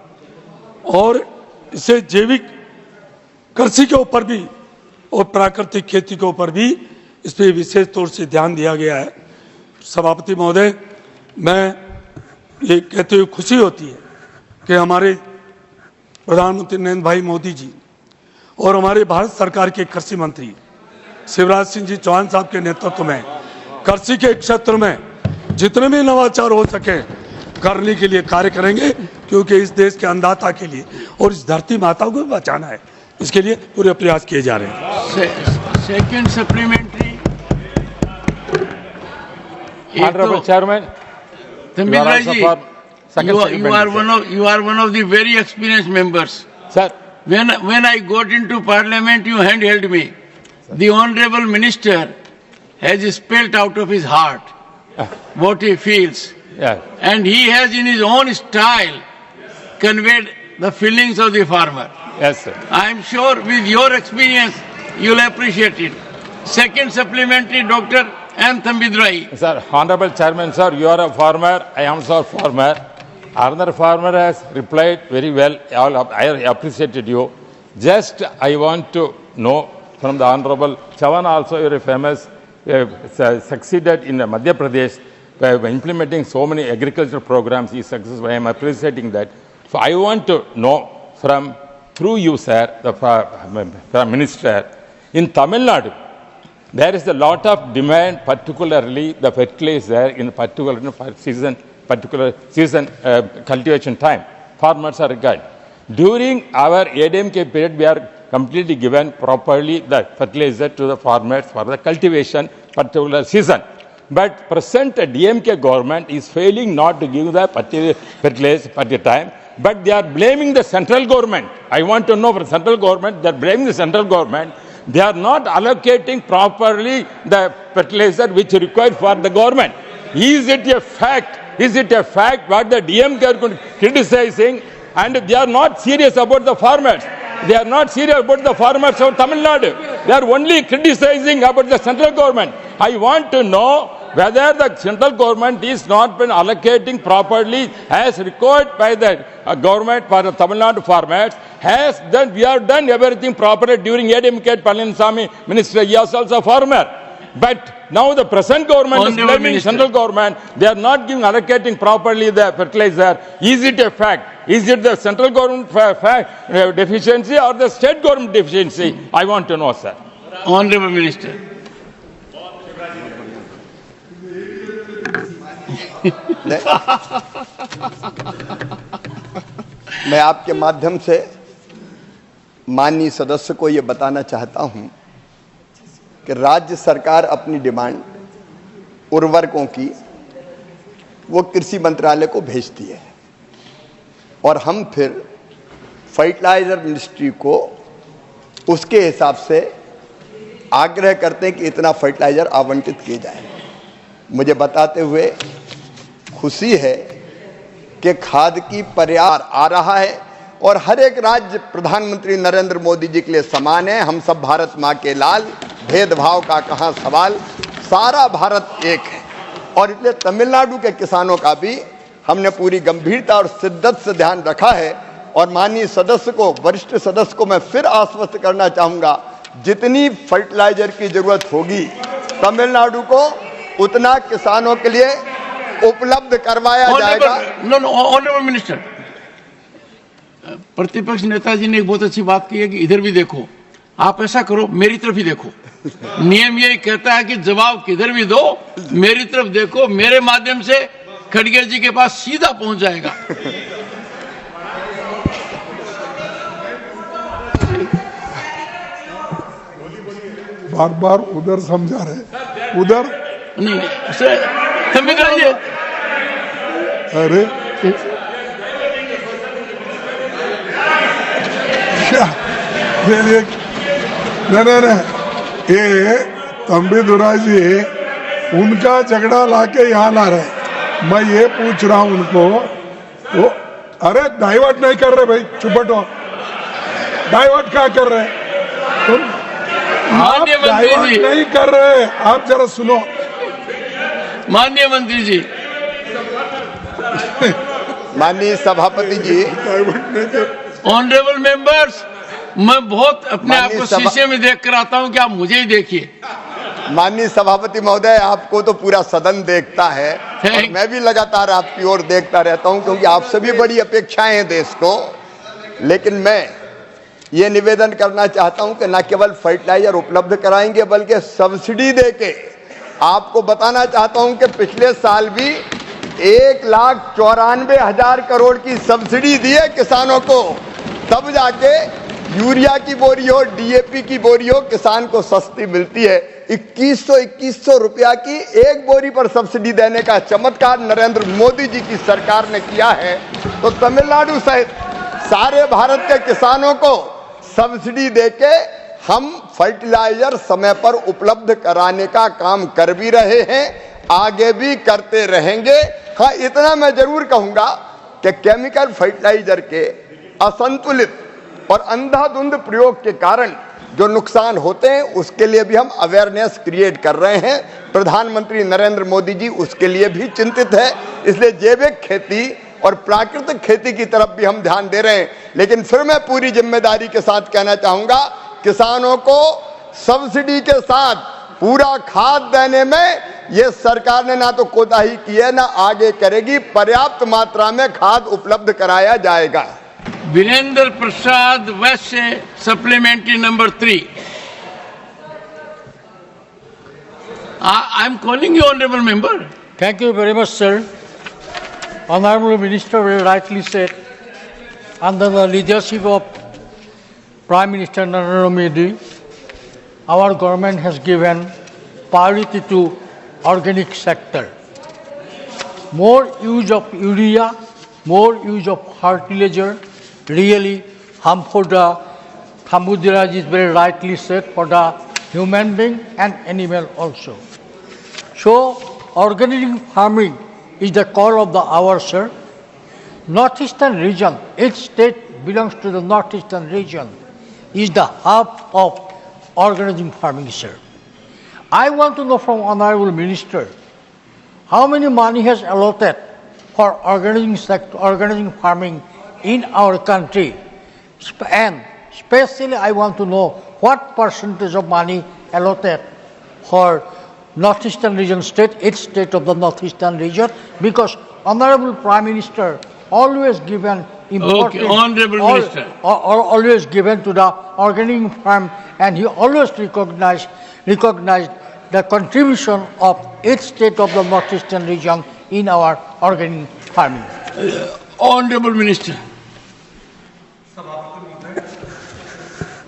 और इसे जैविक कृषि के ऊपर भी और प्राकृतिक खेती के ऊपर भी इस पर विशेष तौर से ध्यान दिया गया है। सभापति महोदय, मैं ये कहते हुए खुशी होती है कि हमारे प्रधानमंत्री नरेंद्र भाई मोदी जी और हमारे भारत सरकार के कृषि मंत्री शिवराज सिंह जी चौहान साहब के नेतृत्व में कृषि के क्षेत्र में जितने भी नवाचार हो सके करने के लिए कार्य करेंगे, क्योंकि इस देश के अन्नदाता के लिए और इस धरती माता को भी बचाना है, इसके लिए पूरे प्रयास किए जा रहे हैं। Second supplementary, Honorable Chairman, Thambirai ji, you are one of the very experienced members. Sir. When I got into Parliament, you handheld me. The Honorable Minister has spelled out of his heart what he feels. Yeah. And he has in his own style conveyed the feelings of the farmer. Yes, sir. I am sure with your experience, you will appreciate it. Second supplementary, Dr. M. Thambirai. Sir, Honorable Chairman, sir, you are a farmer, I am also a farmer. Another farmer has replied very well. I appreciated you. Just I want to know from the Honorable Chavan also, you are famous, succeeded in Madhya Pradesh by implementing so many agricultural programs. He is successful. I am appreciating that. So I want to know from through you, sir, the Prime Minister, in Tamil Nadu, there is a lot of demand, particularly the fertilizer in particular season cultivation time. Farmers are required. During our ADMK period, we are completely given properly the fertilizer to the farmers for the cultivation particular season. But present DMK government is failing not to give the fertilizer at the time, but they are blaming the central government. I want to know from central government, they are blaming the central government. They are not allocating properly the fertilizer which is required for the government. Is it a fact? Is it a fact what the DMK are criticizing, and they are not serious about the farmers? They are not serious about the farmers of Tamil Nadu. They are only criticizing about the central government. I want to know whether the central government is not been allocating properly as required by the government for the Tamil Nadu farmers. Has done, we have done everything properly during ADMK Palaniswamy minister. He was also a farmer. But now the present government is blaming central government. They are not giving allocating properly the fertilizer. Is it a fact? Is it the central government deficiency or the state government deficiency? I want to know, sir. Honorable Minister. मैं आपके माध्यम से माननीय सदस्य को ये बताना चाहता हूं कि राज्य सरकार अपनी डिमांड उर्वरकों की वो कृषि मंत्रालय को भेजती है और हम फिर फर्टिलाइजर मिनिस्ट्री को उसके हिसाब से आग्रह करते हैं कि इतना फर्टिलाइजर आवंटित किए जाए। मुझे बताते हुए खुशी है कि खाद की पर्याप्त आ रहा है और हर एक राज्य प्रधानमंत्री नरेंद्र मोदी जी के लिए समान है। हम सब भारत माँ के लाल, भेदभाव का कहाँ सवाल, सारा भारत एक है। और इसलिए तमिलनाडु के किसानों का भी हमने पूरी गंभीरता और शिद्दत से ध्यान रखा है। और माननीय सदस्य को, वरिष्ठ सदस्य को मैं फिर आश्वस्त करना चाहूँगा, जितनी फर्टिलाइजर की जरूरत होगी तमिलनाडु को उतना किसानों के लिए उपलब्ध करवाया जाएगा। ऑनरेबल मिनिस्टर, प्रतिपक्ष नेताजी ने एक बहुत अच्छी बात की है कि इधर भी देखो। आप ऐसा करो, मेरी तरफ ही देखो। नियम यही कहता है कि जवाब किधर भी दो, मेरी तरफ देखो, मेरे माध्यम से खड़गे जी के पास सीधा पहुंच जाएगा। बार बार उधर समझा रहे, उधर नहीं क्षमा करिए। अरे क्या नहीं, ये तंबी दुराई जी उनका झगड़ा लाके यहाँ ला रहे। मैं ये पूछ रहा हूँ उनको, वो अरे डाइवर्ट नहीं कर रहे भाई, चुप बैठो। डाइवर्ट क्या कर रहे तुम? आप डाइवर्ट नहीं कर रहे, आप जरा सुनो। माननीय मंत्री जी, माननीय सभापति जी, ऑनरेबल मेंबर्स, मैं बहुत अपने आप को शीशे में देख कर आता हूं कि आप मुझे ही देखिए। माननीय सभापति महोदय, आपको तो पूरा सदन देखता है और मैं भी लगातार आपकी ओर देखता रहता हूं, क्योंकि आप सभी बड़ी अपेक्षाएं हैं देश को। लेकिन मैं ये निवेदन करना चाहता हूं कि न केवल फर्टिलाइजर उपलब्ध कराएंगे, बल्कि सब्सिडी देके आपको बताना चाहता हूं कि पिछले साल भी 1,94,000 करोड़ की सब्सिडी दी है किसानों को, तब जाके यूरिया की बोरी हो, डीएपी की बोरी हो, किसान को सस्ती मिलती है। 2100 रुपया की एक बोरी पर सब्सिडी देने का चमत्कार नरेंद्र मोदी जी की सरकार ने किया है। तो तमिलनाडु सहित सारे भारत के किसानों को सब्सिडी देके हम फर्टिलाइजर समय पर उपलब्ध कराने का काम कर भी रहे हैं, आगे भी करते रहेंगे। हाँ, इतना मैं जरूर कहूंगा कि केमिकल फर्टिलाइजर के असंतुलित और अंधाधुंध प्रयोग के कारण जो नुकसान होते हैं, उसके लिए भी हम अवेयरनेस क्रिएट कर रहे हैं। प्रधानमंत्री नरेंद्र मोदी जी उसके लिए भी चिंतित है, इसलिए जैविक खेती और प्राकृतिक खेती की तरफ भी हम ध्यान दे रहे हैं। लेकिन फिर मैं पूरी जिम्मेदारी के साथ कहना चाहूंगा, किसानों को सब्सिडी के साथ पूरा खाद देने में ये सरकार ने ना तो कोताही की है, ना आगे करेगी। पर्याप्त मात्रा में खाद उपलब्ध कराया जाएगा। वीरेंद्र प्रसाद वेस्ट से supplementary number 3। I am calling you honourable member. Thank you very much, sir. Honorable Minister very rightly said, under the leadership of Prime Minister Narendra Modi, our government has given priority to organic sector. More use of urea, more use of fertilizer, really harmful the Thamudiraji is very rightly said for the human being and animal also. So organic farming is the core of the hour, sir. Northeastern region, each state belongs to the northeastern region, is the hub of organic farming, sir. I want to know from Honorable Minister, how many money has allotted for organic farming in our country, and especially I want to know what percentage of money allotted for northeastern region state, each state of the northeastern region, because Honorable Prime Minister always given importance, Okay, Honorable Minister, always given to the organic farm, and he always recognized the contribution of each state of the northeastern region in our organic farming. Honorable Minister.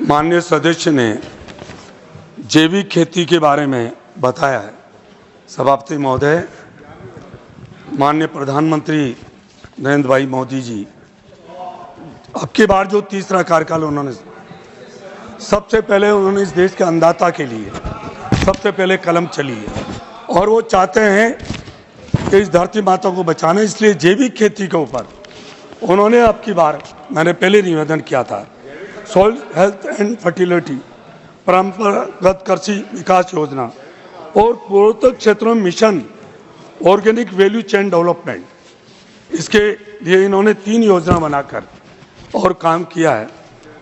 माननीय सदस्य ने जैविक खेती के बारे में बताया है। सभापति महोदय, माननीय प्रधानमंत्री नरेंद्र भाई मोदी जी अब की बार जो तीसरा कार्यकाल उन्होंने, सबसे पहले उन्होंने इस देश के अन्नदाता के लिए सबसे पहले कलम चली है और वो चाहते हैं कि इस धरती माता को बचाना, इसलिए जैविक खेती के ऊपर उन्होंने अब की बार, मैंने पहले निवेदन किया था, सॉइल हेल्थ एंड फर्टिलिटी, परंपरागत कृषि विकास योजना और पूर्वोत्तर क्षेत्रों में mission organic value chain development, इसके लिए इन्होंने 3 योजना बनाकर और काम किया है।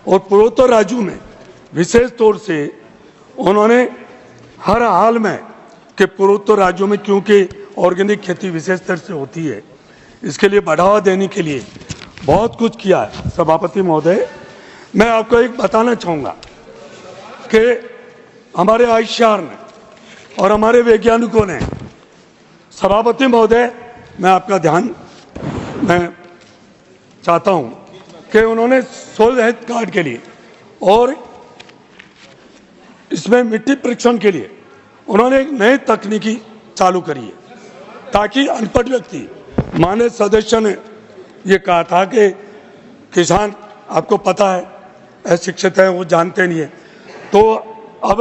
और पूर्वोत्तर राज्यों में विशेष तौर से उन्होंने हर हाल में कि पूर्वोत्तर राज्यों में क्योंकि ऑर्गेनिक खेती विशेष तरह से होती है, इसके लिए बढ़ावा देने के लिए बहुत कुछ किया है। सभापति महोदय, मैं आपको एक बताना चाहूँगा कि हमारे आईसीआर ने और हमारे वैज्ञानिकों ने, सभापति महोदय मैं आपका ध्यान मैं चाहता हूँ कि उन्होंने सोल हेल्थ कार्ड के लिए और इसमें मिट्टी परीक्षण के लिए उन्होंने एक नई तकनीकी चालू करी है, ताकि अनपढ़ व्यक्ति, माननीय सदस्य ने ये कहा था कि किसान, आपको पता है, अशिक्षित है, वो जानते नहीं है, तो अब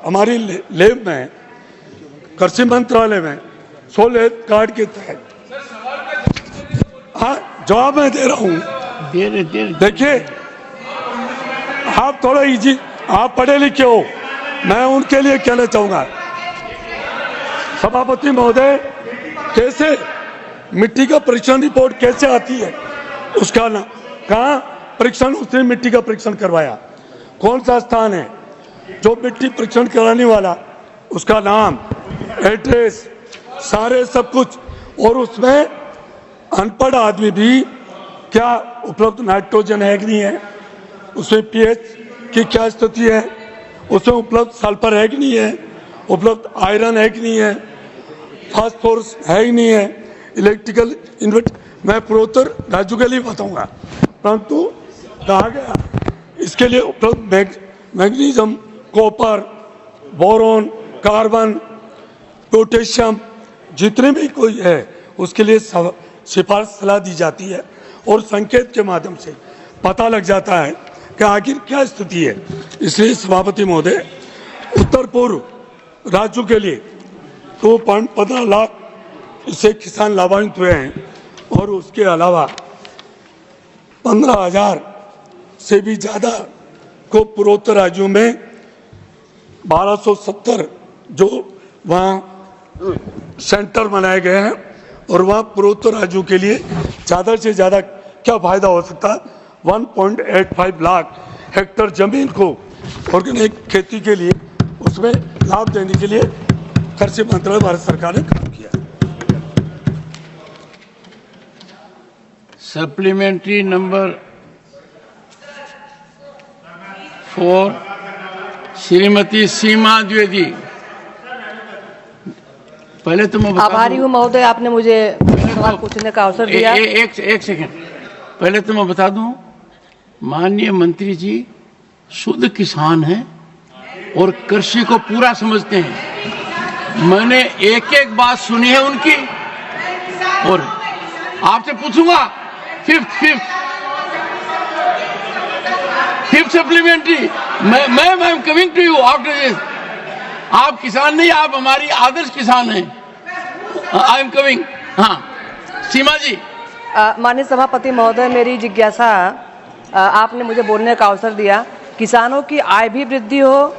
हमारी लैब में, कृषि मंत्रालय में 16 हेल्थ कार्ड के तहत, हाँ जवाब मैं दे रहा हूँ, देखिए आप थोड़ा इजी, आप पढ़े लिखे हो, मैं उनके लिए कहना चाहूंगा, सभापति महोदय, कैसे मिट्टी का परीक्षण रिपोर्ट कैसे आती है, उसका ना कहाँ परीक्षण, उसने मिट्टी का परीक्षण करवाया, कौन सा स्थान है जो मिट्टी परीक्षण कराने वाला, उसका नाम, एड्रेस, सारे सब कुछ, और उसमें अनपढ़ आदमी भी क्या उपलब्ध नाइट्रोजन है कि नहीं है, उसमें पीएच की क्या स्थिति है, उसमें उपलब्ध सल्फर है कि नहीं है, उपलब्ध आयरन है कि नहीं है, फास्फोरस है कि नहीं है, इलेक्ट्रिकल इन्वर्ट, मैं पूर्वोत्तर राज्यों के लिए बताऊंगा, परंतु कहा गया इसके लिए उपलब्ध magnesium, copper, boron, carbon, potassium, जितने भी कोई है उसके लिए सिफारिश सलाह दी जाती है, और संकेत के माध्यम से पता लग जाता है कि आखिर क्या स्थिति है। इसलिए सभापति महोदय, उत्तर पूर्व राज्यों के लिए 2.15 लाख इससे किसान लाभान्वित हुए हैं, और उसके अलावा 15,000 से भी ज़्यादा को पूर्वोत्तर राज्यों में 1270 जो वहाँ सेंटर बनाए गए हैं, और वहाँ पूर्वोत्तर राज्यों के लिए ज़्यादा से ज़्यादा क्या फायदा हो सकता है, 1.85 लाख हेक्टेयर जमीन को ऑर्गेनिक खेती के लिए उसमें लाभ देने के लिए कृषि मंत्रालय भारत सरकार ने काम किया। सप्लीमेंट्री नंबर 4 श्रीमती सीमा द्विवेदी। पहले तो मैं आभारी हूँ महोदय, आपने मुझे सवाल पूछने का अवसर दिया। एक सेकंड, पहले तो मैं बता दूं, माननीय मंत्री जी शुद्ध किसान हैं और कृषि को पूरा समझते हैं। मैंने एक एक बात सुनी है उनकी, और आपसे पूछूंगा फिफ्थ सप्लीमेंट्री, मैं coming to you after this. आप किसान नहीं, आप हमारी आदर्श किसान हैं। I am coming. हाँ सीमा जी। माननीय सभापति महोदय, मेरी जिज्ञासा, आपने मुझे बोलने का अवसर दिया, किसानों की आय भी वृद्धि हो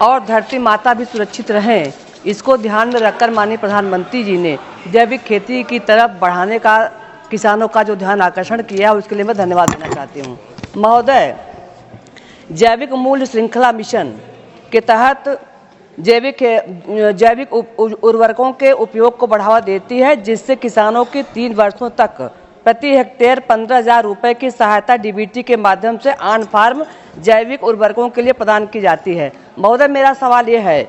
और धरती माता भी सुरक्षित रहे, इसको ध्यान में रखकर माननीय प्रधानमंत्री जी ने जैविक खेती की तरफ बढ़ाने का किसानों का जो ध्यान आकर्षण किया, उसके लिए मैं धन्यवाद देना चाहती हूँ। महोदय, जैविक मूल्य श्रृंखला मिशन के तहत जैविक उर्वरकों के उपयोग को बढ़ावा देती है, जिससे किसानों की 3 वर्षों तक प्रति हेक्टेयर 15,000 रुपये की सहायता डीबीटी के माध्यम से ऑन फार्म जैविक उर्वरकों के लिए प्रदान की जाती है। महोदय, मेरा सवाल यह है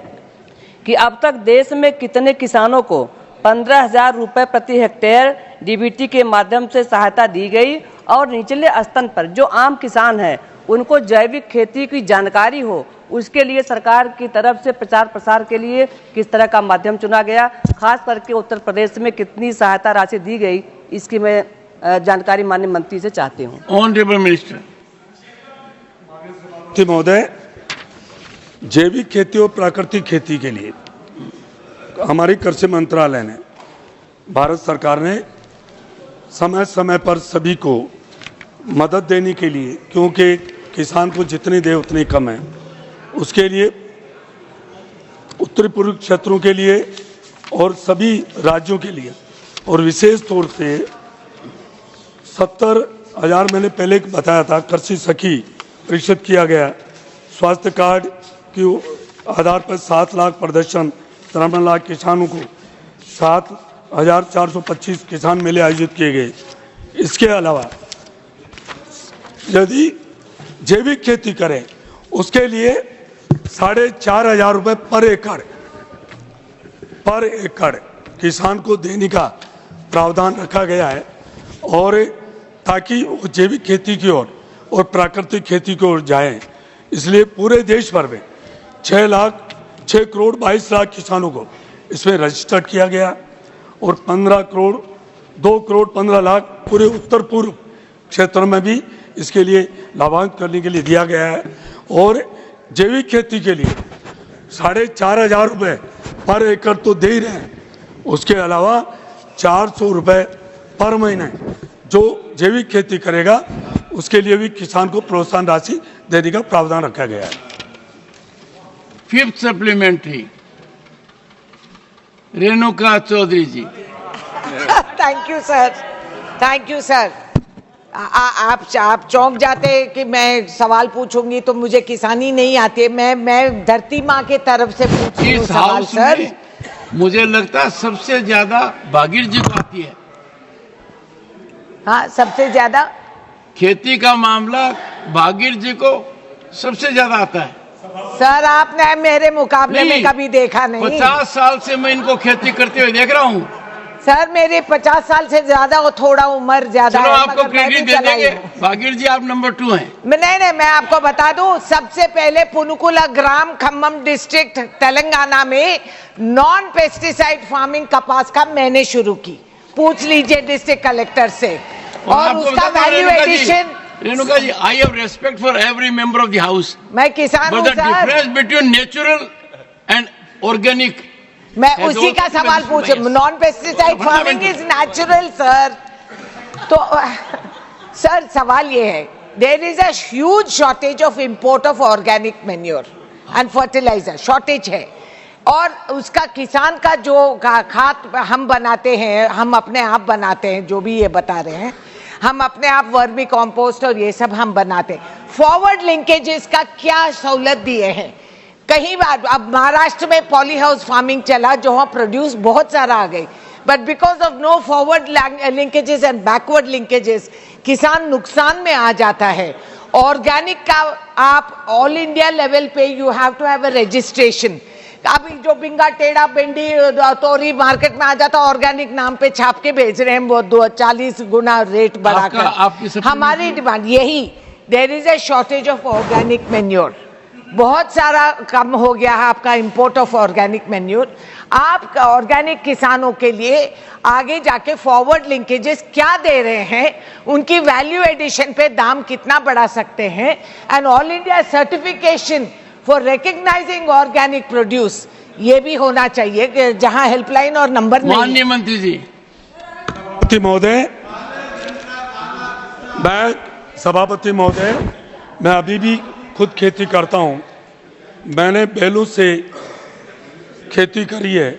कि अब तक देश में कितने किसानों को 15,000 रुपये प्रति हेक्टेयर डीबीटी के माध्यम से सहायता दी गई, और निचले स्तर पर जो आम किसान हैं उनको जैविक खेती की जानकारी हो, उसके लिए सरकार की तरफ से प्रचार प्रसार के लिए किस तरह का माध्यम चुना गया, खास करके उत्तर प्रदेश में कितनी सहायता राशि दी गई, इसकी मैं जानकारी माननीय मंत्री से चाहती हूँ। Honourable minister. महोदय, जैविक खेती और प्राकृतिक खेती के लिए हमारी कृषि मंत्रालय ने, भारत सरकार ने समय समय पर सभी को मदद देने के लिए, क्योंकि किसान को जितनी दे उतनी कम है, उसके लिए उत्तरी पूर्व क्षेत्रों के लिए और सभी राज्यों के लिए, और विशेष तौर से 70,000 मैंने पहले बताया था, कृषि सखी परिषद किया गया, स्वास्थ्य कार्ड के आधार पर 7 लाख प्रदर्शन, 53 लाख किसानों को 7,425 किसान मेले आयोजित किए गए। इसके अलावा यदि जैविक खेती करें उसके लिए 4,500 रुपये पर एकड़ किसान को देने का प्रावधान रखा गया है, और ताकि वो जैविक खेती की ओर और प्राकृतिक खेती की ओर जाएं। इसलिए पूरे देश भर में 6 करोड़ 22 लाख किसानों को इसमें रजिस्टर्ड किया गया और 2 करोड़ 15 लाख पूरे उत्तर पूर्व क्षेत्र में भी इसके लिए लाभान्वित करने के लिए दिया गया है। और जैविक खेती के लिए 4,500 रुपये पर एकड़ तो दे ही रहे हैं, उसके अलावा 400 रुपये पर महीने जो जैविक खेती करेगा उसके लिए भी किसान को प्रोत्साहन राशि देने का प्रावधान रखा गया है। 5th supplementary, Renuka Chaudhary ji. Thank you sir, thank you sir. आप चौंक जाते हैं कि मैं सवाल पूछूंगी तो मुझे किसानी नहीं आती है। मैं धरती माँ के तरफ से पूछ रही हूँ सवाल सर। मुझे लगता है सबसे ज्यादा भागीर जी को आती है। हाँ, सबसे ज्यादा खेती का मामला भागीर जी को सबसे ज्यादा आता है। सर आपने मेरे मुकाबले में कभी देखा नहीं। 50 साल से मैं इनको खेती करते हुए देख रहा हूँ। सर मेरे 50 साल से ज्यादा और थोड़ा उम्र ज्यादा चलो है, आपको मगर मैं क्रेडिट भी दे चलाई देंगे। हूँ। भागीर जी आप नंबर 2 हैं। नहीं, मैं आपको बता दूं, सबसे पहले पुनुकुला ग्राम खम्मम डिस्ट्रिक्ट तेलंगाना में नॉन पेस्टिसाइड फार्मिंग कपास का मैंने शुरू की। पूछ लीजिए डिस्ट्रिक्ट कलेक्टर से। और उसका value addition. Renuka ji, I have respect for every member of the house. मैं किसान हूं but the sir. Difference between natural and organic, मैं उसी का सवाल पूछ। Non pesticide farming is natural sir. तो सर सवाल ये है, there is a huge shortage of import of organic manure and fertiliser, shortage है। और उसका किसान का जो खाद हम बनाते हैं, हम अपने आप बनाते हैं, जो भी ये बता रहे हैं, हम अपने आप वर्मी कॉम्पोस्ट और ये सब हम बनाते हैं। फॉरवर्ड लिंकेजेस का क्या सहूलत दिए हैं? कहीं बार अब महाराष्ट्र में पॉली हाउस फार्मिंग चला, जहां प्रोड्यूस बहुत सारा आ गई, but because of no forward linkages and backward linkages किसान नुकसान में आ जाता है। ऑर्गेनिक का आप ऑल इंडिया लेवल पे you have to have a registration. अभी जो बिंगा टेढ़ा भिंडी तोरी मार्केट में आ जाता, ऑर्गेनिक नाम पे छाप के बेच रहे हैं, वो 40 गुना रेट बढ़ाकर। हमारी डिमांड यही, there is a shortage of organic manure. बहुत सारा कम हो गया है आपका इंपोर्ट ऑफ ऑर्गेनिक मैन्योर। आप ऑर्गेनिक किसानों के लिए आगे जाके फॉरवर्ड लिंकेजेस क्या दे रहे हैं, उनकी वैल्यू एडिशन पे दाम कितना बढ़ा सकते हैं, and all India certification for recognising organic produce, ये भी होना चाहिए, जहां हेल्पलाइन और नंबर नहीं। माननीय मंत्री जी। महोदय, सभापति महोदय, मैं अभी भी खुद खेती करता हूँ। मैंने बैलों से खेती करी है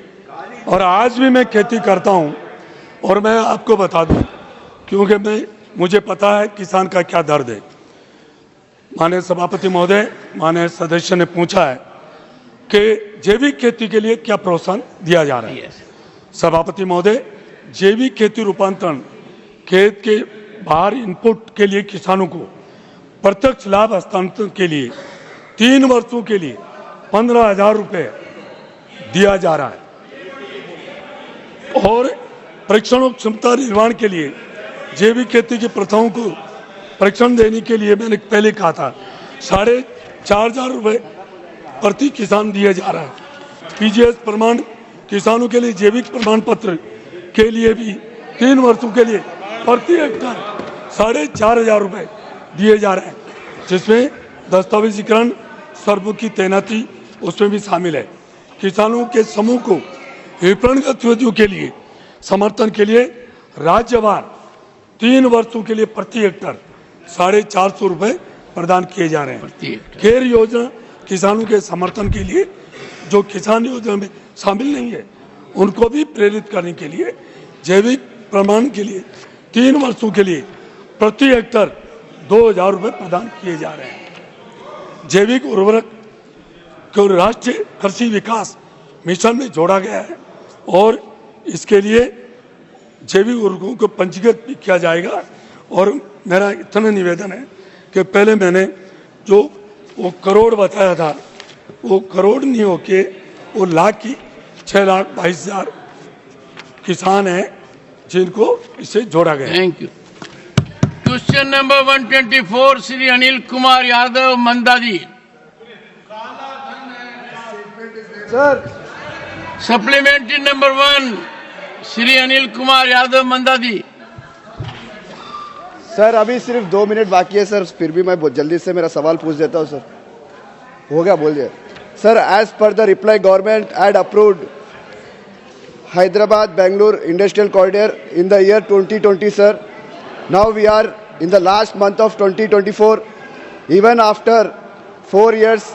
और आज भी मैं खेती करता हूँ। और मैं आपको बता दूँ, क्योंकि मुझे पता है किसान का क्या दर्द है। माननीय सभापति महोदय, माननीय सदस्य ने पूछा है कि जैविक खेती के लिए क्या प्रोत्साहन दिया जा रहा है। सभापति महोदय, जैविक खेती रूपांतरण खेत के बाहर इनपुट के लिए किसानों को प्रत्यक्ष लाभ हस्तांतरण के लिए 3 वर्षों के लिए 15,000 रुपये दिया जा रहा है। और परीक्षण और क्षमता निर्माण के लिए जैविक खेती की प्रथाओं को परीक्षण देने के लिए मैंने पहले कहा था 4,500 रुपये प्रति किसान दिया जा रहा है। पीजीएस प्रमाण किसानों के लिए जैविक प्रमाण पत्र के लिए भी 3 वर्षों के लिए प्रति हेक्टर 4,500 रुपये दिए जा रहे हैं, जिसमें दस्तावेजीकरण, सर्वमुखी तैनाती उसमें भी शामिल है। किसानों के समूह को विपणन गतिविधियों के लिए समर्थन के लिए राज्यवार 3 वर्षों के लिए प्रति हेक्टर 450 रुपये प्रदान किए जा रहे हैं। खेर योजना किसानों के समर्थन के लिए, जो किसान योजना में शामिल नहीं है, उनको भी प्रेरित करने के लिए जैविक प्रमाण के लिए 3 वर्षों के लिए प्रति हेक्टर 2,000 रुपये प्रदान किए जा रहे हैं। जैविक उर्वरक को राष्ट्रीय कृषि विकास मिशन में जोड़ा गया है और इसके लिए जैविक उर्वरकों को पंजीकृत भी किया जाएगा। और मेरा इतना निवेदन है कि पहले मैंने जो वो करोड़ बताया था, वो करोड़ नहीं होके वो लाख की 6,22,000 किसान हैं जिनको इससे जोड़ा गया। Thank you. Question number 124 Shri Anil Kumar Yadav Mandadi. Sir supplementary number 1 Shri Anil Kumar Yadav Mandadi. Sir अभी सिर्फ 2 मिनट बाकी है सर, फिर भी मैं बहुत जल्दी से मेरा सवाल पूछ देता हूँ सर। हो गया, बोलिए sir. As per the reply government had approved Hyderabad Bangalore Industrial Corridor in the year 2020 sir. Now we are in the last month of 2024. Even after 4 years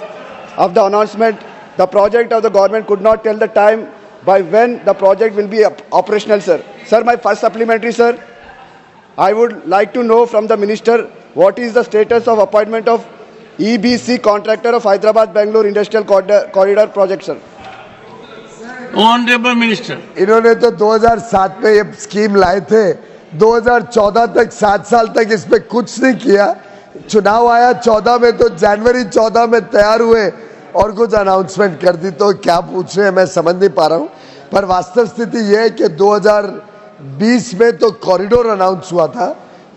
of the announcement, the project of the government could not tell the time by when the project will be operational sir. Sir, my first supplementary sir, I would like to know from the minister what is the status of appointment of EBC contractor of Hyderabad Bangalore Industrial Corridor project sir. Honourable minister, इन्होंने तो 2007 में ये scheme लाए थे, 2014 तक 7 साल तक इस पे कुछ नहीं किया। चुनाव आया 14 में तो जनवरी 14 में तैयार हुए और कुछ अनाउंसमेंट कर दी। तो क्या पूछ रहे हैं मैं समझ नहीं पा रहा हूँ। पर वास्तव स्थिति ये है कि 2020 में तो कॉरिडोर अनाउंस हुआ था,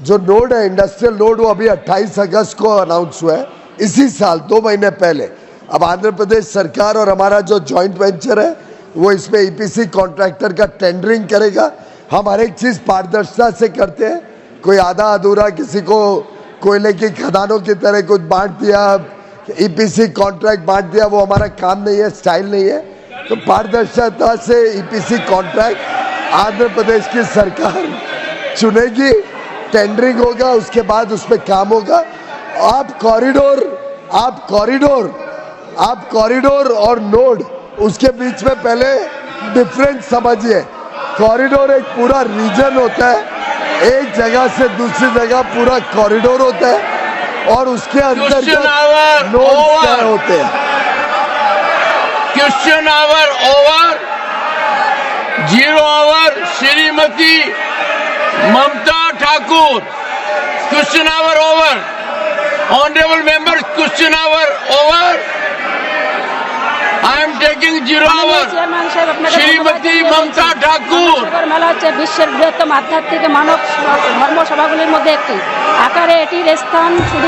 जो नोड है इंडस्ट्रियल नोड, वो अभी 28 अगस्त को अनाउंस हुआ है, इसी साल 2 महीने पहले। अब आंध्र प्रदेश सरकार और हमारा जो जॉइंट वेंचर है वो इसमें ईपीसी कॉन्ट्रैक्टर का टेंडरिंग करेगा। हम हर एक चीज पारदर्शिता से करते हैं, कोई आधा अधूरा किसी को कोयले की खदानों की तरह कुछ बांट दिया, ईपीसी कॉन्ट्रैक्ट बांट दिया, वो हमारा काम नहीं है, स्टाइल नहीं है। तो पारदर्शिता से ईपीसी कॉन्ट्रैक्ट आंध्र प्रदेश की सरकार चुनेगी, टेंडरिंग होगा, उसके बाद उस पर काम होगा। आप कॉरिडोर और नोड, उसके बीच में पहले डिफरेंस समझिए। कॉरिडोर एक पूरा रीजन होता है, एक जगह से दूसरी जगह पूरा कॉरिडोर होता है और उसके अंतर्गत नोड क्या होते हैं। Question hour over, 0 hour Shrimati Mamata Thakur. Question hour over. Honourable members, question hour over. I am taking 0 hour. Shrimati Mamata Thakur. মেলা হচ্ছে বিশ্বের বৃহত্তম আধ্যাত্মিক মানব ধর্ম সভাগুলির মধ্যে একটি। আকারে এটির স্থান শুধু